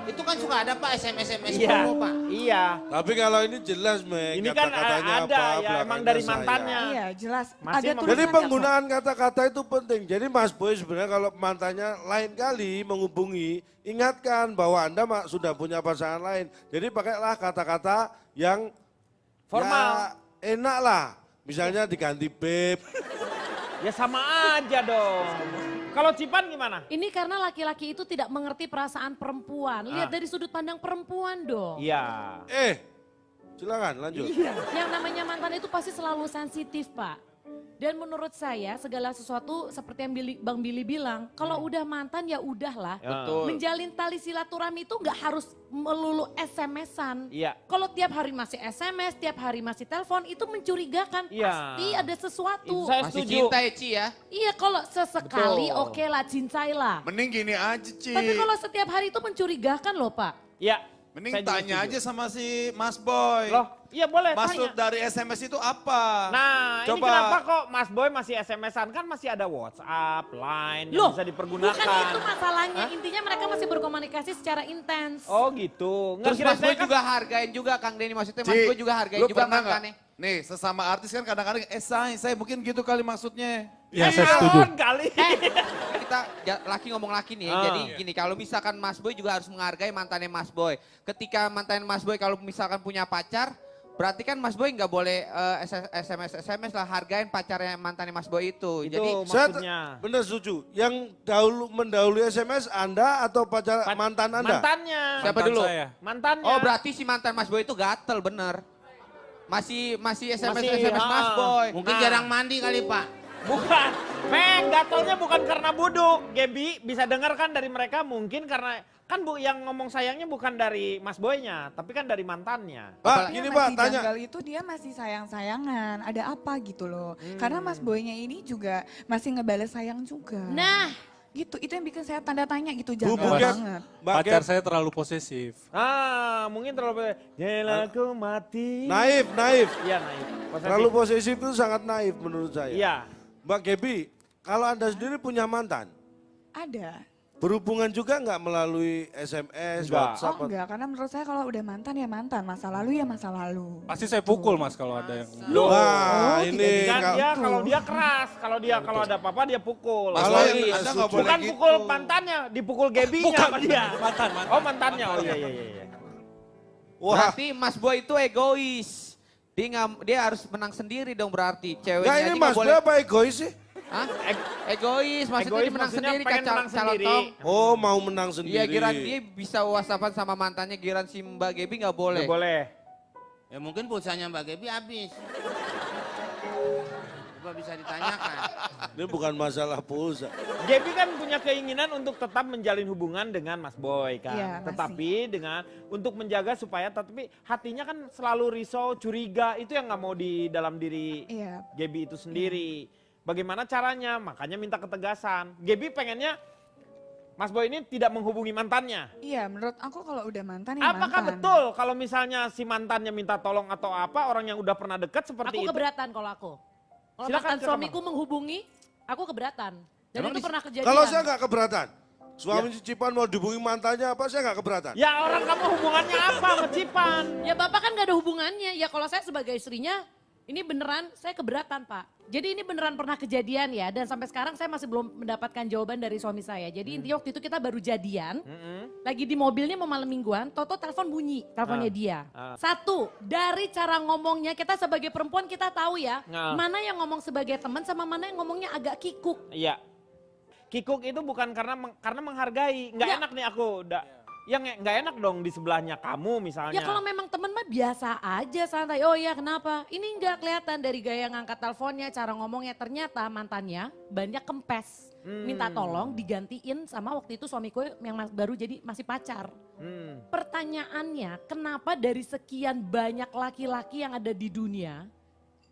Itu kan suka ada Pak SMS Iya. promo Pak. Iya. tapi kalau ini jelas Meg, Ini kan kata-katanya ada apa, ya emang belakangnya dari sayang. mantannya. Iya, jelas. Masih Ada memang- Jadi tulisannya penggunaan kata-kata itu penting. Jadi Mas Boy sebenarnya kalau mantannya lain kali menghubungi, ingatkan bahwa Anda sudah punya pasangan lain. Jadi pakailah kata-kata yang Formal. ya, enak lah. Misalnya diganti beb. Ya sama aja dong. Kalau Cipan gimana? Ini karena laki-laki itu tidak mengerti perasaan perempuan. Lihat dari sudut pandang perempuan dong. Iya. Silakan lanjut. Yang namanya mantan itu pasti selalu sensitif, Pak. Dan menurut saya segala sesuatu seperti yang Bang Billy bilang, kalau udah mantan ya udahlah. Betul. Menjalin tali silaturahmi itu nggak harus melulu SMS-an. Iya. Kalau tiap hari masih SMS, tiap hari masih telepon, itu mencurigakan. Iya. Pasti ada sesuatu. Itu saya Masih setuju. cinta ya Ci ya? Iya, kalau sesekali Betul. oke lah, cincailah. Mending gini aja Ci. Tapi kalau setiap hari itu mencurigakan loh, Pak. Iya. Mending Saya juga tanya setuju. aja sama si Mas Boy. Loh, iya boleh Maksud tanya. dari SMS itu apa? Nah, ini Coba. kenapa kok Mas Boy masih SMS-an? Kan masih ada WhatsApp, Line yang Loh, bisa dipergunakan. bukan itu masalahnya. Intinya mereka masih berkomunikasi secara intens. Oh gitu. Nggak, Terus kirain Mas Boy saya kan- juga hargain juga Kang Denny, maksudnya Mas Ci, Boy juga hargain lu juga pernah nggak? mantannya. Nih sesama artis kan kadang-kadang saya mungkin gitu kali maksudnya. Ya, saya setuju. Kali. Kita laki ngomong laki nih ya, jadi gini kalau misalkan Mas Boy juga harus menghargai mantannya Mas Boy. Ketika mantan Mas Boy kalau misalkan punya pacar, berarti kan Mas Boy nggak boleh SMS lah, hargain pacarnya mantannya Mas Boy itu. Itu Jadi maksudnya. Benar setuju. Yang mendahului SMS Anda atau pacar mantan Anda? Mantannya. siapa dulu? Mantannya. Oh berarti si mantan Mas Boy itu gatel bener. Masih SMS Masih, Mas Boy. Mungkin Nah. jarang mandi kali Pak. Bukan. Meng, gatalnya bukan karena buduk. Gaby bisa dengar kan dari mereka mungkin karena kan Bu yang ngomong sayangnya bukan dari Mas Boy-nya, tapi kan dari mantannya. Pak, Dia gini Pak, masih tanya. janggal itu dia masih sayang-sayangan. Ada apa gitu loh. Karena Mas Boynya ini juga masih ngebales sayang juga. Nah, Gitu, itu yang bikin saya tanda tanya gitu, Bu janggal Gap, banget. Mbak Pacar Gap, saya terlalu posesif. Mungkin terlalu Jela aku mati. naif. Iya, naif. Posesif. Terlalu posesif itu sangat naif menurut saya. Iya. Mbak Gaby, kalau Anda sendiri punya mantan, Ada. berhubungan juga nggak melalui SMS, Enggak. WhatsApp? Oh enggak, karena menurut saya kalau udah mantan ya mantan, masa lalu ya masa lalu. Pasti saya pukul Mas kalau ada yang... Wah, Oh, ini Dan nggak- dia kalau dia keras, kalau ada apa-apa dia pukul. Mas Kalau Boy, yang- Anda nggak boleh Bukan gitu. pukul mantannya, dipukul Gebinya sama dia. Mantan. Oh mantannya, oh iya. Wah, Berarti Mas Boy itu egois. Dia harus menang sendiri dong berarti. Ceweknya nggak aja ini nggak Mas Boy boleh. apa egois sih? Hah? Egois, maksudnya Egois dia menang maksudnya sendiri pengen kan menang sendiri. calotong. Oh, mau menang sendiri. Iya, Giran dia bisa whatsappan sama mantannya, Giran si Mbak Gebi nggak boleh. Nggak boleh. Ya mungkin pulsanya Mbak Gebi habis. Coba bisa ditanyakan. Ini bukan masalah pulsa. Gebi kan punya keinginan untuk tetap menjalin hubungan dengan Mas Boy kan. Iya, masih. Tetapi dengan untuk menjaga supaya tapi hatinya kan selalu risau, curiga, itu yang nggak mau di dalam diri Iya. Gebi itu sendiri. Bagaimana caranya? Makanya minta ketegasan. Gebi pengennya Mas Boy ini tidak menghubungi mantannya. Iya, menurut aku kalau udah mantan ya Apakah mantan. betul kalau misalnya si mantannya minta tolong atau apa, orang yang udah pernah dekat seperti Aku itu? keberatan kalau aku. Kalau Silakan, mantan silakan, suamiku menghubungi, aku keberatan. Dan Emang itu di- pernah kejadian. Kalau saya nggak keberatan, suami Cipan mau dihubungi mantannya apa, saya nggak keberatan. Ya orang kamu hubungannya apa sama Cipan? Ya Bapak kan gak ada hubungannya. Ya kalau saya sebagai istrinya, ini beneran saya keberatan Pak. Jadi ini beneran pernah kejadian ya. Dan sampai sekarang saya masih belum mendapatkan jawaban dari suami saya. Jadi intinya waktu itu kita baru jadian. Lagi di mobilnya mau malam mingguan, Toto telepon bunyi, teleponnya dia. Satu, dari cara ngomongnya kita sebagai perempuan kita tahu ya. Mana yang ngomong sebagai teman sama mana yang ngomongnya agak kikuk. Iya. Kikuk itu bukan karena menghargai. Nggak Ya. enak nih aku. Ya nggak enak dong di sebelahnya kamu misalnya. Ya kalau memang temen mah biasa aja santai. Oh iya kenapa? Ini nggak kelihatan dari gaya ngangkat teleponnya, cara ngomongnya. Ternyata mantannya banyak kempes. Minta tolong digantiin sama waktu itu suamiku yang baru jadi masih pacar. Pertanyaannya kenapa dari sekian banyak laki-laki yang ada di dunia,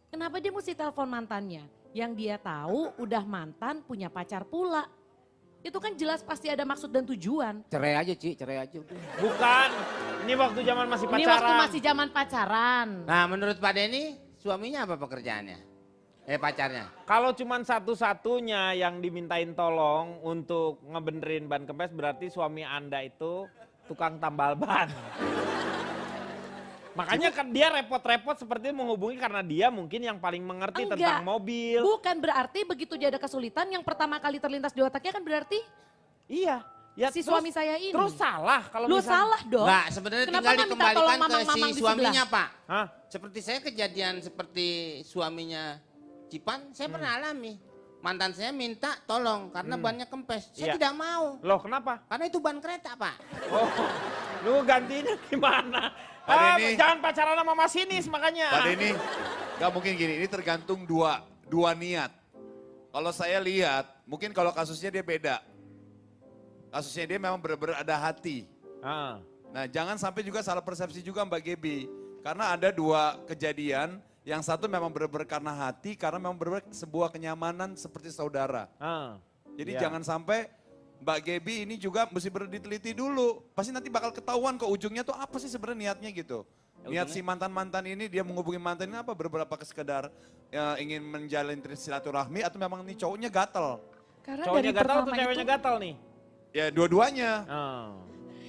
kenapa dia mesti telepon mantannya? Yang dia tahu udah mantan punya pacar pula. Itu kan jelas pasti ada maksud dan tujuan. Cerai aja Ci, cerai aja udah. Bukan. Ini waktu zaman masih pacaran. Ini waktu masih zaman pacaran. Nah menurut Pak Denny, suaminya apa pekerjaannya? Pacarnya? Kalau cuman satu-satunya yang dimintain tolong untuk ngebenerin ban kempes berarti suami Anda itu tukang tambal ban. Makanya kan dia repot-repot seperti itu menghubungi karena dia mungkin yang paling mengerti Enggak. tentang mobil. Bukan berarti begitu dia ada kesulitan yang pertama kali terlintas di otaknya kan berarti Iya. Ya, si terus- suami saya ini. Terus salah kalau Lu misalnya. salah dong. Enggak, sebenarnya Kenapa tinggal nggak minta dikembalikan tolong ke mamang-mamang si di suaminya Pak. Hah? Seperti saya kejadian seperti suaminya Cipan, saya pernah alami. Mantan saya minta tolong karena bannya kempes. Saya Iya. tidak mau. Loh kenapa? Karena itu ban kereta Pak. Oh, lu gantinya gimana? Pak Denny. Jangan pacaran sama masinis makanya. Pak Denny, nggak mungkin gini, ini tergantung dua niat. Kalau saya lihat, mungkin kalau kasusnya dia beda. Kasusnya dia memang benar-benar ada hati. Ah. Nah jangan sampai juga salah persepsi juga Mbak Gebi. Karena ada dua kejadian, yang satu memang benar-benar karena hati, karena memang benar-benar sebuah kenyamanan seperti saudara. Ah. Jadi Ya. jangan sampai Mbak Gebi ini juga mesti diteliti dulu. Pasti nanti bakal ketahuan ke ujungnya tuh apa sih sebenarnya niatnya gitu. Niat si mantan-mantan ini dia menghubungi mantan ini apa beberapa sekedar ingin menjalin silaturahmi atau memang nih cowoknya gatel. Karena Cowoknya dari gatal atau pertama ceweknya itu, gatal nih? Ya dua-duanya. Ah.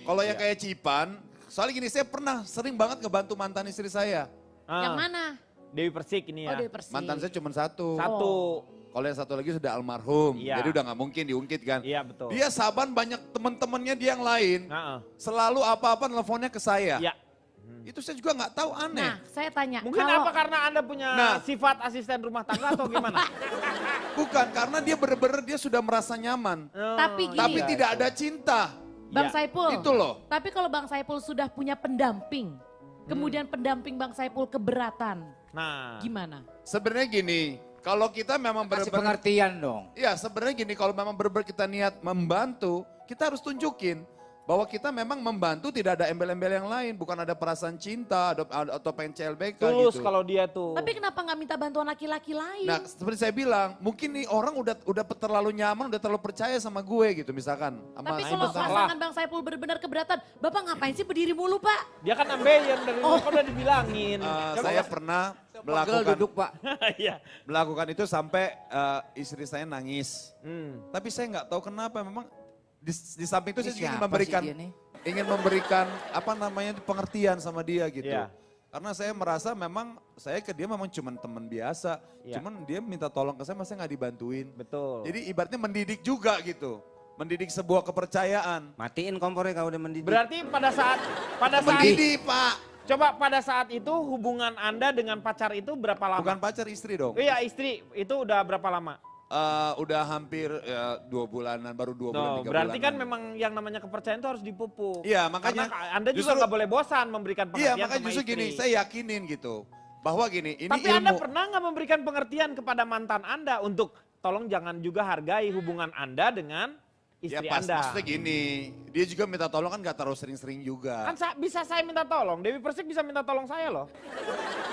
Kalau yang kayak Cipan, soalnya gini saya pernah sering banget ngebantu mantan istri saya. Yang Ah. mana? Dewi Persik ini ya. Oh Dewi Persik. Mantan saya cuma satu. Satu. Kalau yang satu lagi sudah almarhum, Iya. jadi udah nggak mungkin diungkit kan. Iya betul. Dia saban banyak teman-temannya dia yang lain, Ah, ah. selalu apa-apa teleponnya ke saya. Iya. Itu saya juga nggak tahu aneh. Nah saya tanya. Mungkin kalau apa karena Anda punya Nah. sifat asisten rumah tangga atau gimana? Bukan, karena dia benar-benar dia sudah merasa nyaman. Tapi gini. Tapi tidak ada cinta. Bang Iya. Saipul. Itu loh. Tapi kalau Bang Saipul sudah punya pendamping, kemudian pendamping Bang Saipul keberatan, Nah. gimana? Sebenarnya gini, kalau kita memang Kasih benar-benar pengertian dong. ya sebenarnya gini, kalau memang benar-benar kita niat membantu, kita harus tunjukin bahwa kita memang membantu, tidak ada embel-embel yang lain, bukan ada perasaan cinta atau pengen CLBK Tulus gitu. kalau dia tuh. Tapi kenapa nggak minta bantuan laki-laki lain? Nah, seperti saya bilang, mungkin nih orang udah terlalu nyaman, udah terlalu percaya sama gue gitu misalkan. Sama Tapi Nah, kalau itu salah. pasangan Bang Saipul benar-benar keberatan, Bapak ngapain sih berdiri mulu Pak? Dia kan ambeien dari dulu kan udah dibilangin. saya pernah Pegel melakukan duduk Pak. Iya. melakukan itu sampai istri saya nangis. Hmm. Tapi saya nggak tahu kenapa memang Di samping itu Ini saya juga siapa sih dia nih? ingin memberikan apa namanya pengertian sama dia gitu. Iya. Karena saya merasa memang saya ke dia memang cuman teman biasa. Iya. Cuman dia minta tolong ke saya masa nggak dibantuin. Betul. Jadi ibaratnya mendidik juga gitu. Mendidik sebuah kepercayaan. Matiin kompornya kalau udah mendidih. Berarti pada saat Mendidik Pak. coba pada saat itu hubungan Anda dengan pacar itu berapa lama? Bukan pacar, istri dong. Iya, istri. Itu udah berapa lama? Udah hampir 2 bulanan, baru 2 bulan, 3 bulan. Berarti kan memang yang namanya kepercayaan itu harus dipupuk. Iya, makanya Karena Anda juga justru- nggak boleh bosan memberikan Iya, pengertian makanya sama justru istri. gini, saya yakinin gitu. Bahwa gini, ini Tapi ilmu. Anda pernah nggak memberikan pengertian kepada mantan Anda untuk tolong jangan juga hargai hubungan Anda dengan istri Anda. Maksudnya gini, dia juga minta tolong kan gak terlalu sering-sering juga. Kan bisa saya minta tolong, Dewi Persik bisa minta tolong saya loh.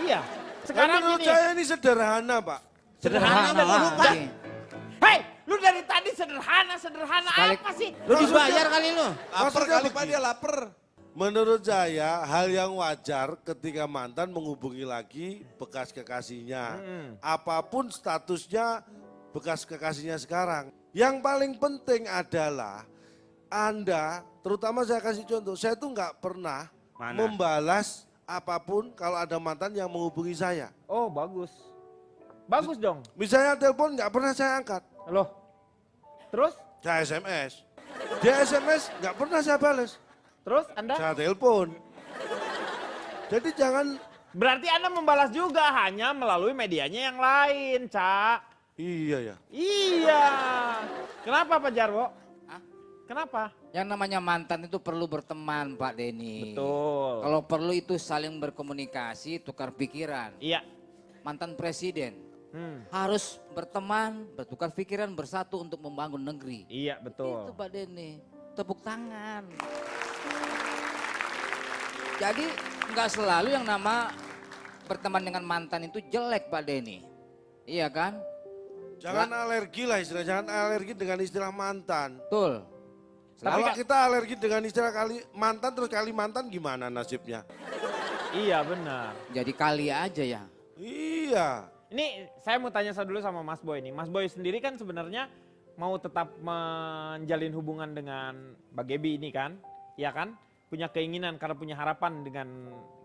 Iya. Sekarang Sekarang menurut gini, saya ini sederhana Pak. sederhana dan lah, lupa. ini. Hei, lu dari tadi sederhana Sekali- apa sih? Lu dibayar kali lu. Laper Maksudnya kali Pak, begini. dia lapar. Menurut saya hal yang wajar ketika mantan menghubungi lagi bekas kekasihnya. Apapun statusnya bekas kekasihnya sekarang. Yang paling penting adalah Anda, terutama saya kasih contoh, saya tuh nggak pernah membalas apapun kalau ada mantan yang menghubungi saya. Oh bagus. Bagus dong. Misalnya telepon nggak pernah saya angkat, Loh. Terus? saya SMS. Dia SMS nggak pernah saya balas, Terus Anda? saya telepon. Jadi jangan. Berarti Anda membalas juga hanya melalui medianya yang lain, Cak. Iya ya. Iya. Kenapa Pak Jarwo? Hah? Kenapa? Yang namanya mantan itu perlu berteman Pak Denny. Betul. Kalau perlu itu saling berkomunikasi, tukar pikiran. Iya. Mantan presiden harus berteman, bertukar pikiran, bersatu untuk membangun negeri. Iya betul. Itu Pak Denny, tepuk tangan. Jadi nggak selalu yang nama berteman dengan mantan itu jelek Pak Denny. Iya kan? Jangan alergi lah istilah, jangan alergi dengan istilah mantan. Betul. Kalau kita alergi dengan istilah kali mantan terus kali mantan gimana nasibnya? Iya benar. Jadi kali aja ya. Iya. Ini saya mau tanya dulu sama Mas Boy nih. Mas Boy sendiri kan sebenarnya mau tetap menjalin hubungan dengan Mbak Gebi ini kan? Iya kan? Punya keinginan karena punya harapan dengan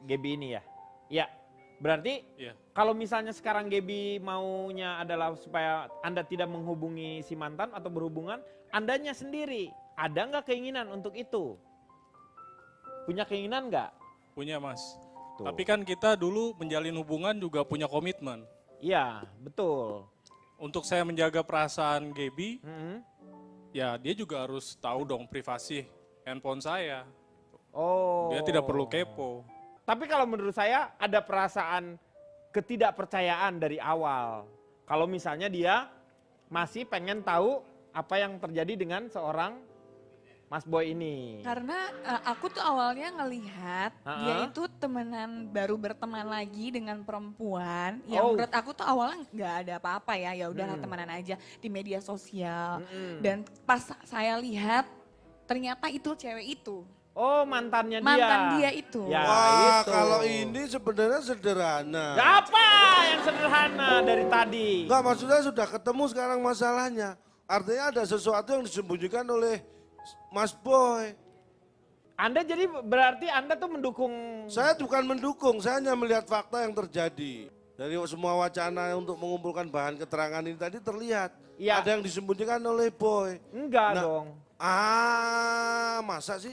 Gebi ini ya? Iya. Berarti Iya. kalau misalnya sekarang Gebi maunya adalah supaya Anda tidak menghubungi si mantan atau berhubungan, Andanya sendiri ada nggak keinginan untuk itu? Punya keinginan nggak? Punya Mas. Tuh. Tapi kan kita dulu menjalin hubungan juga punya komitmen. Iya, betul. Untuk saya menjaga perasaan Gebi, Mm-mm. ya dia juga harus tahu dong privasi handphone saya. Oh. Dia tidak perlu kepo. Tapi kalau menurut saya ada perasaan ketidakpercayaan dari awal. Kalau misalnya dia masih pengen tahu apa yang terjadi dengan seorang Mas Boy ini. Karena aku tuh awalnya ngelihat dia itu temenan, baru berteman lagi dengan perempuan yang Oh. menurut aku tuh awalnya nggak ada apa-apa ya udahlah temenan aja di media sosial. Dan pas saya lihat ternyata itu cewek itu. Oh mantannya dia. Mantan dia itu. Ya, Wah itu. kalau ini sebenarnya sederhana. Ya, apa yang sederhana dari tadi? Enggak maksudnya sudah ketemu sekarang masalahnya. Artinya ada sesuatu yang disembunyikan oleh Mas Boy. Anda jadi berarti Anda tuh mendukung. Saya bukan mendukung, saya hanya melihat fakta yang terjadi. Dari semua wacana untuk mengumpulkan bahan keterangan ini tadi terlihat. Iya. Ada yang disembunyikan oleh Boy. Enggak Nah, dong. Masa sih?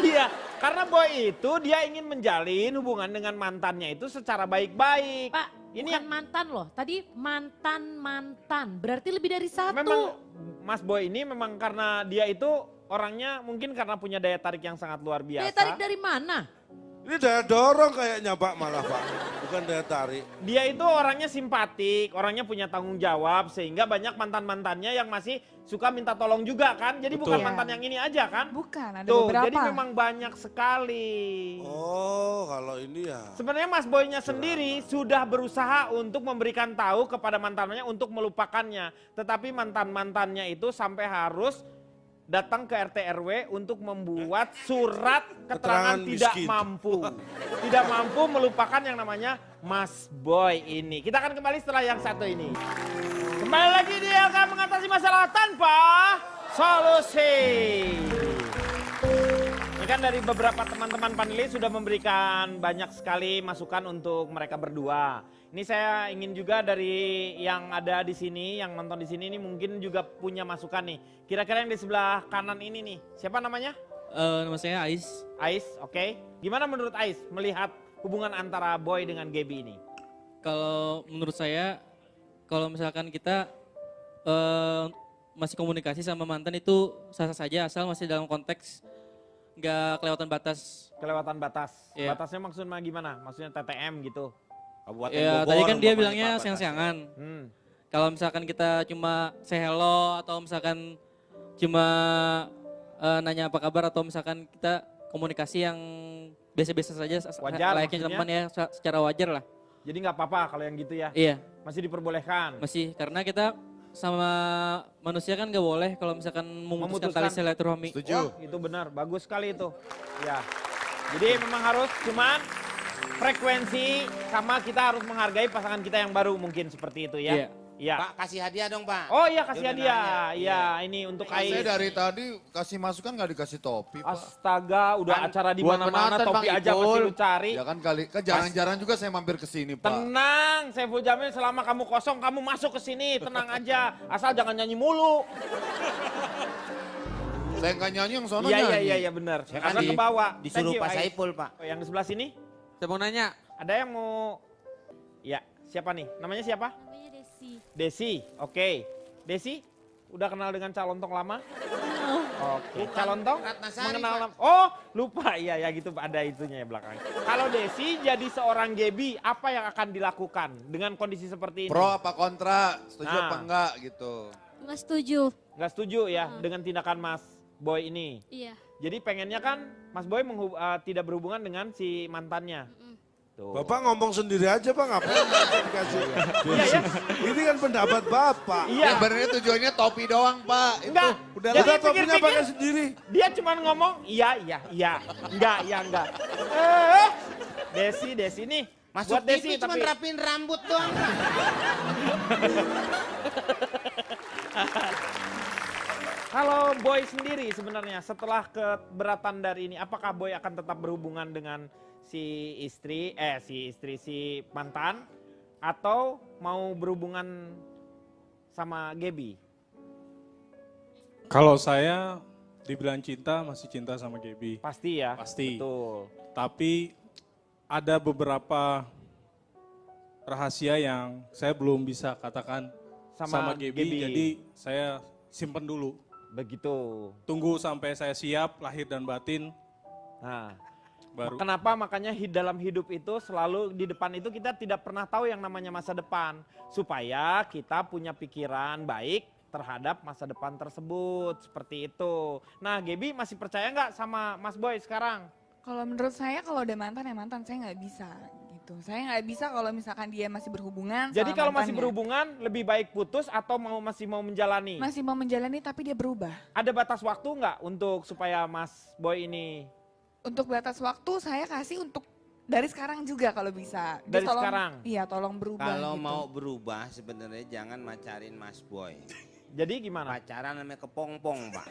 Iya, karena Boy itu dia ingin menjalin hubungan dengan mantannya itu secara baik-baik. Pak, Ini bukan yang mantan loh. Tadi mantan. Berarti lebih dari satu. memang Mas Boy ini memang karena dia itu orangnya mungkin karena punya daya tarik yang sangat luar biasa. Daya tarik dari mana? Ini daya dorong kayaknya Pak malah Pak. Bukan daya tarik. Dia itu orangnya simpatik, orangnya punya tanggung jawab sehingga banyak mantan-mantannya yang masih suka minta tolong juga kan. Jadi bukan Betul. mantan yang ini aja kan. Bukan, ada Tuh, beberapa. jadi memang banyak sekali. Oh kalau ini ya. Sebenarnya Mas Boynya sendiri sudah berusaha untuk memberikan tahu kepada mantannya untuk melupakannya. Tetapi mantan-mantannya itu sampai harus datang ke RT RW untuk membuat surat keterangan Keterangan tidak miskin. mampu. Tidak mampu melupakan yang namanya Mas Boy ini. Kita akan kembali setelah yang satu ini. Kembali lagi di LK mengatasi masalah tanpa solusi. Ini kan dari beberapa teman-teman panelis sudah memberikan banyak sekali masukan untuk mereka berdua. Ini saya ingin juga dari yang ada di sini, yang nonton di sini ini mungkin juga punya masukan nih. Kira-kira yang di sebelah kanan ini nih, siapa namanya? Nama saya Ais. Ais, oke. Gimana menurut Ais melihat hubungan antara Boy dengan Gaby ini? Kalau menurut saya, kalau misalkan kita masih komunikasi sama mantan itu sah-sah saja asal masih dalam konteks nggak kelewatan batas. Kelewatan batas. Iya. Batasnya maksudnya gimana? Maksudnya TTM gitu. Kabupaten Ya Bogor, tadi kan dia umpamanya, bilangnya Pak, sayang-sayangan. Hmm. Kalau misalkan kita cuma say hello atau misalkan cuma nanya apa kabar atau misalkan kita komunikasi yang biasa-biasa saja Wajar layaknya maksudnya? teman ya secara wajar lah. Jadi nggak apa-apa kalau yang gitu ya? Iya, Masih diperbolehkan? masih karena kita sama manusia kan nggak boleh kalau misalkan memutuskan tali silaturahmi. Wah, itu benar, bagus sekali itu. Ya. Jadi memang harus cuman frekuensi sama kita harus menghargai pasangan kita yang baru mungkin seperti itu ya. Iya. Iya. Pak, kasih hadiah dong, Pak. Oh iya kasih Dia udah hadiah. nanya. Iya, ini untuk Saya Ais. dari tadi kasih masukan nggak dikasih topi, Pak. Astaga, udah Kan acara di buat mana-mana penonton, topi Bang aja masih Ipul. lu cari. Ya kan kali, kan jarang-jarang juga saya mampir ke sini, Pak. Tenang, Saiful Jamil selama kamu kosong kamu masuk ke sini, tenang aja. Asal jangan nyanyi mulu. Saya nggak nyanyi, yang sono Iya nyanyi. iya benar. Saya Karena kan ke bawah. Disuruh Thank you, Pak Ais. Saiful, Pak. Oh, yang di sebelah sini Saya mau nanya, ada yang mau. Ya, siapa nih? Namanya siapa? Namanya Desi. Desi. Oke. Desi, udah kenal dengan calon tong lama? Oke, calon tong Ratna Sari, mengenal Pak. nama. Oh, lupa. Iya ya gitu ada itunya ya belakang. Kalau Desi jadi seorang Gaby, apa yang akan dilakukan dengan kondisi seperti ini? Pro apa kontra, setuju Nah. apa enggak gitu. Nggak setuju. Nggak setuju ya dengan tindakan Mas Boy ini. Iya. Jadi pengennya kan Mas Boy tidak berhubungan dengan si mantannya. Tuh. Bapak ngomong sendiri aja Pak, ngapain Bapak dikasih? Iya ya. Ini kan pendapat Bapak. Iya. Sebenarnya tujuannya topi doang, Pak. Enggak. Udah Jadi Udah topinya pikir-pikir, pakai sendiri. dia cuma ngomong iya. Enggak. Desi nih. Masuk buat Desi TV cuma tapi rapiin rambut doang. kalau Boy sendiri sebenarnya setelah keberatan dari ini, apakah Boy akan tetap berhubungan dengan si mantan atau mau berhubungan sama Gaby? Kalau saya dibilang cinta, masih cinta sama Gaby. Pasti ya. Pasti. Betul. Tapi ada beberapa rahasia yang saya belum bisa katakan sama Gaby. Gaby. Jadi saya simpen dulu. Begitu. Tunggu sampai saya siap lahir dan batin. Nah, Baru. kenapa makanya dalam hidup itu selalu di depan itu kita tidak pernah tahu yang namanya masa depan. Supaya kita punya pikiran baik terhadap masa depan tersebut. Seperti itu. Nah Gaby masih percaya nggak sama Mas Boy sekarang? Kalau menurut saya kalau udah mantan ya mantan, saya nggak bisa gitu. Saya nggak bisa kalau misalkan dia masih berhubungan Jadi sama kalau masih mantannya. berhubungan lebih baik putus atau masih mau menjalani? Masih mau menjalani tapi dia berubah. Ada batas waktu nggak untuk supaya Mas Boy ini Untuk batas waktu saya kasih untuk dari sekarang juga kalau bisa. Dia Dari sekarang? Iya tolong berubah Kalau gitu. mau berubah sebenarnya jangan macarin Mas Boy. jadi gimana? Pacaran namanya kepongpong, Pak.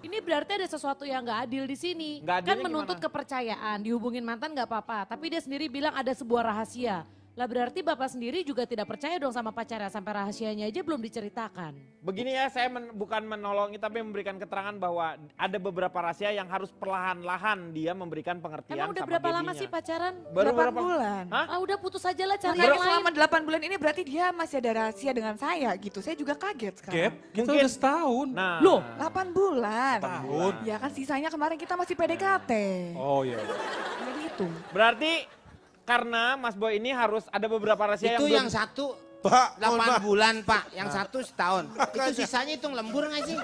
Ini berarti ada sesuatu yang nggak adil di sini. Nggak Kan adilnya menuntut gimana? kepercayaan, dihubungin mantan nggak apa-apa. Tapi dia sendiri bilang ada sebuah rahasia. Lah berarti Bapak sendiri juga tidak percaya dong sama pacarnya sampai rahasianya aja belum diceritakan. Begini ya, saya bukan menolongi tapi memberikan keterangan bahwa ada beberapa rahasia yang harus perlahan-lahan dia memberikan pengertian Emang udah sama berapa lama Gaby-nya. sih pacaran? Baru 8 berapa? bulan. Hah? Ah udah putus aja lah cari Makanya yang lain. selama 8 bulan ini berarti dia masih ada rahasia dengan saya gitu. Saya juga kaget sekarang. Gap, kita Mungkin- udah setahun. Nah, Loh, 8 bulan. Tahun. Ya kan sisanya kemarin kita masih PDKT. Oh iya. Jadi itu. berarti karena Mas Boy ini harus ada beberapa rahasia Itu yang yang satu Pak, mohon 8 maaf. bulan, Pak. Yang satu setahun. Itu sisanya hitung lembur nggak sih?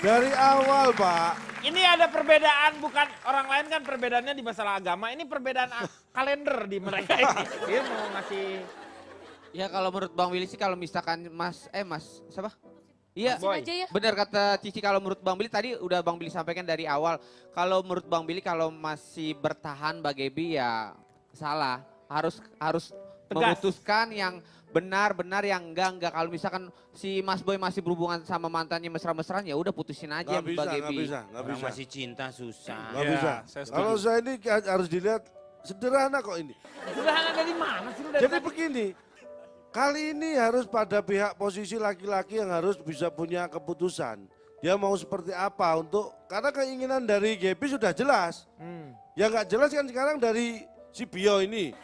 Dari awal Pak. Ini ada perbedaan, bukan orang lain kan perbedaannya di masalah agama. Ini perbedaan kalender di mereka ini. Dia mau ngasih ya kalau menurut Bang Willy sih kalau misalkan Mas siapa? Iya, Boy. aja ya. benar kata Cici kalau menurut Bang Billy tadi udah Bang Billy sampaikan dari awal. Kalau menurut Bang Billy kalau masih bertahan Mbak Gaby ya salah. Harus Tegas. memutuskan yang benar yang enggak. Kalau misalkan si Mas Boy masih berhubungan sama mantannya mesra-mesraan ya udah putusin aja Nggak bisa, Mbak Gaby. nggak bisa. Masih cinta susah. Nggak Iya, bisa. saya setuju. Kalau saya ini harus dilihat sederhana kok ini. Sederhana dari mana sih lu dari Jadi tadi? begini, kali ini harus pada pihak posisi laki-laki yang harus bisa punya keputusan. Dia mau seperti apa karena keinginan dari Gaby sudah jelas. Yang nggak jelas kan sekarang dari si Bio ini.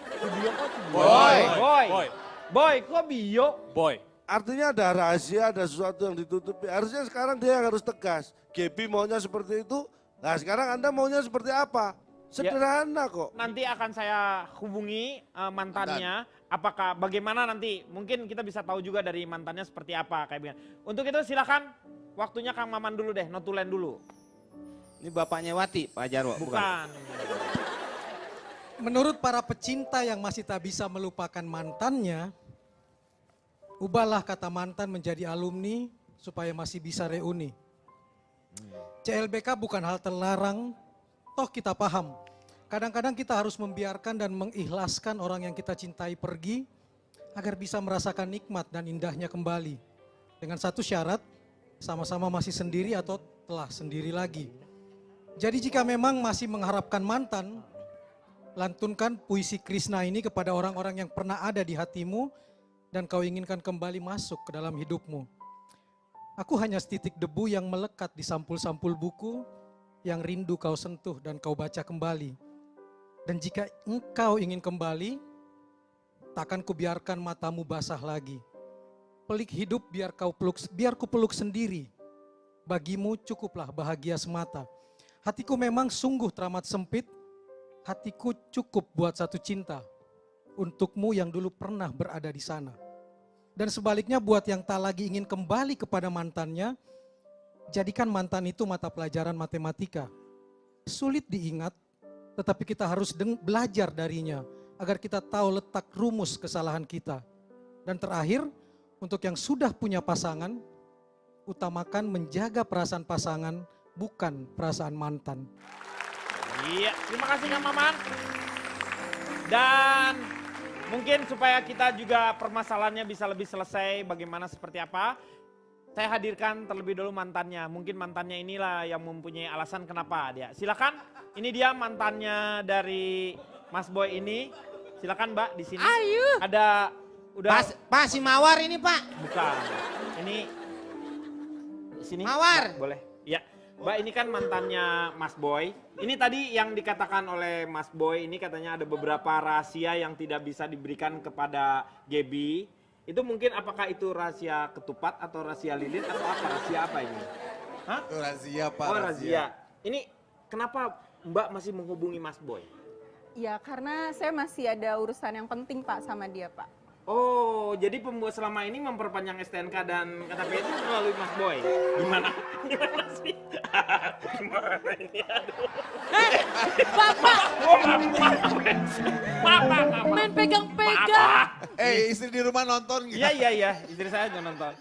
Boy, kok Bio? Boy. Artinya ada rahasia, ada sesuatu yang ditutupi. Harusnya sekarang dia yang harus tegas. Gaby maunya seperti itu, nah sekarang Anda maunya seperti apa? Sederhana kok. Nanti akan saya hubungi mantannya. Apakah bagaimana nanti? Mungkin kita bisa tahu juga dari mantannya seperti apa kayak begini. Untuk itu silakan waktunya Kang Maman dulu deh, notulen dulu. Ini bapaknya Wati, Pak Jarwo. Bukan. Menurut para pecinta yang masih tak bisa melupakan mantannya, ubahlah kata mantan menjadi alumni supaya masih bisa reuni. CLBK bukan hal terlarang, toh kita paham. Kadang-kadang kita harus membiarkan dan mengikhlaskan orang yang kita cintai pergi agar bisa merasakan nikmat dan indahnya kembali. Dengan satu syarat, sama-sama masih sendiri atau telah sendiri lagi. Jadi jika memang masih mengharapkan mantan, lantunkan puisi Krishna ini kepada orang-orang yang pernah ada di hatimu dan kau inginkan kembali masuk ke dalam hidupmu. Aku hanya setitik debu yang melekat di sampul-sampul buku yang rindu kau sentuh dan kau baca kembali. Dan jika engkau ingin kembali, takkan kubiarkan matamu basah lagi. Pelik hidup biar ku peluk sendiri. Bagimu cukuplah bahagia semata. Hatiku memang sungguh teramat sempit. Hatiku cukup buat satu cinta. Untukmu yang dulu pernah berada di sana. Dan sebaliknya buat yang tak lagi ingin kembali kepada mantannya, jadikan mantan itu mata pelajaran matematika. Sulit diingat, tetapi kita harus belajar darinya agar kita tahu letak rumus kesalahan kita. Dan terakhir, untuk yang sudah punya pasangan, utamakan menjaga perasaan pasangan, bukan perasaan mantan. Iya, terima kasih Kang Maman. Dan mungkin supaya kita juga permasalahannya bisa lebih selesai bagaimana seperti apa, saya hadirkan terlebih dulu mantannya. Mungkin mantannya inilah yang mempunyai alasan kenapa dia. Silakan, ini dia mantannya dari Mas Boy ini. Silakan Mbak di sini. Ayo. Ada udah Pak si Mawar ini Pak. Bukan. Ini di sini. Mawar. Mbak, boleh. Ya. Mbak ini kan mantannya Mas Boy. Ini tadi yang dikatakan oleh Mas Boy ini katanya ada beberapa rahasia yang tidak bisa diberikan kepada Gaby. Itu mungkin apakah itu rahasia ketupat atau rahasia lilin atau apa? Rahasia apa ini? Hah? Itu rahasia Pak. Oh rahasia. Ini kenapa Mbak masih menghubungi Mas Boy? Ya karena saya masih ada urusan yang penting Pak sama dia Pak. Oh, jadi pembuat selama ini memperpanjang STNK dan KTP itu melalui Mas Boy. Gimana? Gimana sih? Gimana ini? Aduh. Bapak! Bapak! Main pegang-pegang. Istri di rumah nonton. Iya. Istri saya juga nonton.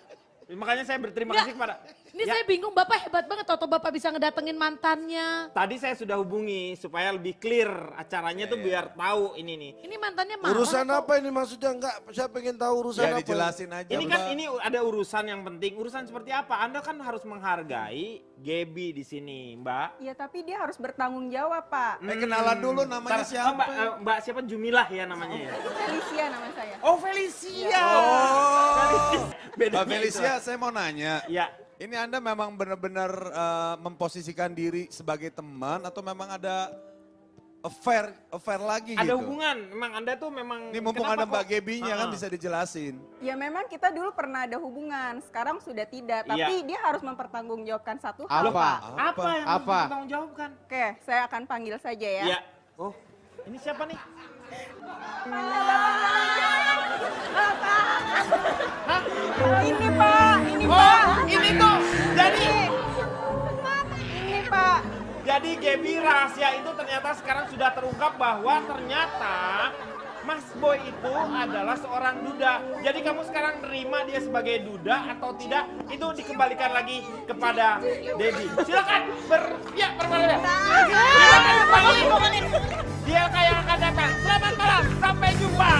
Makanya saya berterima kasih kepada... Ini saya bingung, Bapak hebat banget atau Bapak bisa ngedatengin mantannya. Tadi saya sudah hubungi supaya lebih clear acaranya tuh biar tahu ini nih. Ini mantannya Mawar Urusan atau... apa ini maksudnya? Enggak, saya pengen tahu urusan Ya apa. dijelasin aja Ini kan Mbak. ini ada urusan yang penting. Urusan seperti apa? Anda kan harus menghargai Gaby di sini, Mbak. Ya tapi dia harus bertanggung jawab Pak. Kenalan dulu namanya Ntar, siapa? Mbak siapa Jumilah ya namanya ya? Felicia nama saya. Oh Felicia. Mbak Felicia, saya mau nanya. Ya. Ini Anda memang benar-benar memposisikan diri sebagai teman atau memang ada affair lagi Ada gitu? hubungan, memang Anda tuh memang... Ini mumpung ada Mbak Gaby-nya kan bisa dijelasin. Ya memang kita dulu pernah ada hubungan, sekarang sudah tidak. Tapi dia harus mempertanggungjawabkan satu hal Pak. Apa yang harus dipertanggungjawabkan? Oke, saya akan panggil saja ya. Iya. Oh, ini siapa nih? Hah? Ini Pak, ini Pak. Ini tuh, jadi... Ini Pak. Jadi Gaby rahasia itu ternyata sekarang sudah terungkap bahwa ternyata Mas Boy itu adalah seorang duda. Jadi kamu sekarang terima dia sebagai duda atau tidak, itu dikembalikan lagi kepada Debbie. Silakan berbalik. Silakan kembali. Dia kayak akan datang. Selamat malam, sampai jumpa.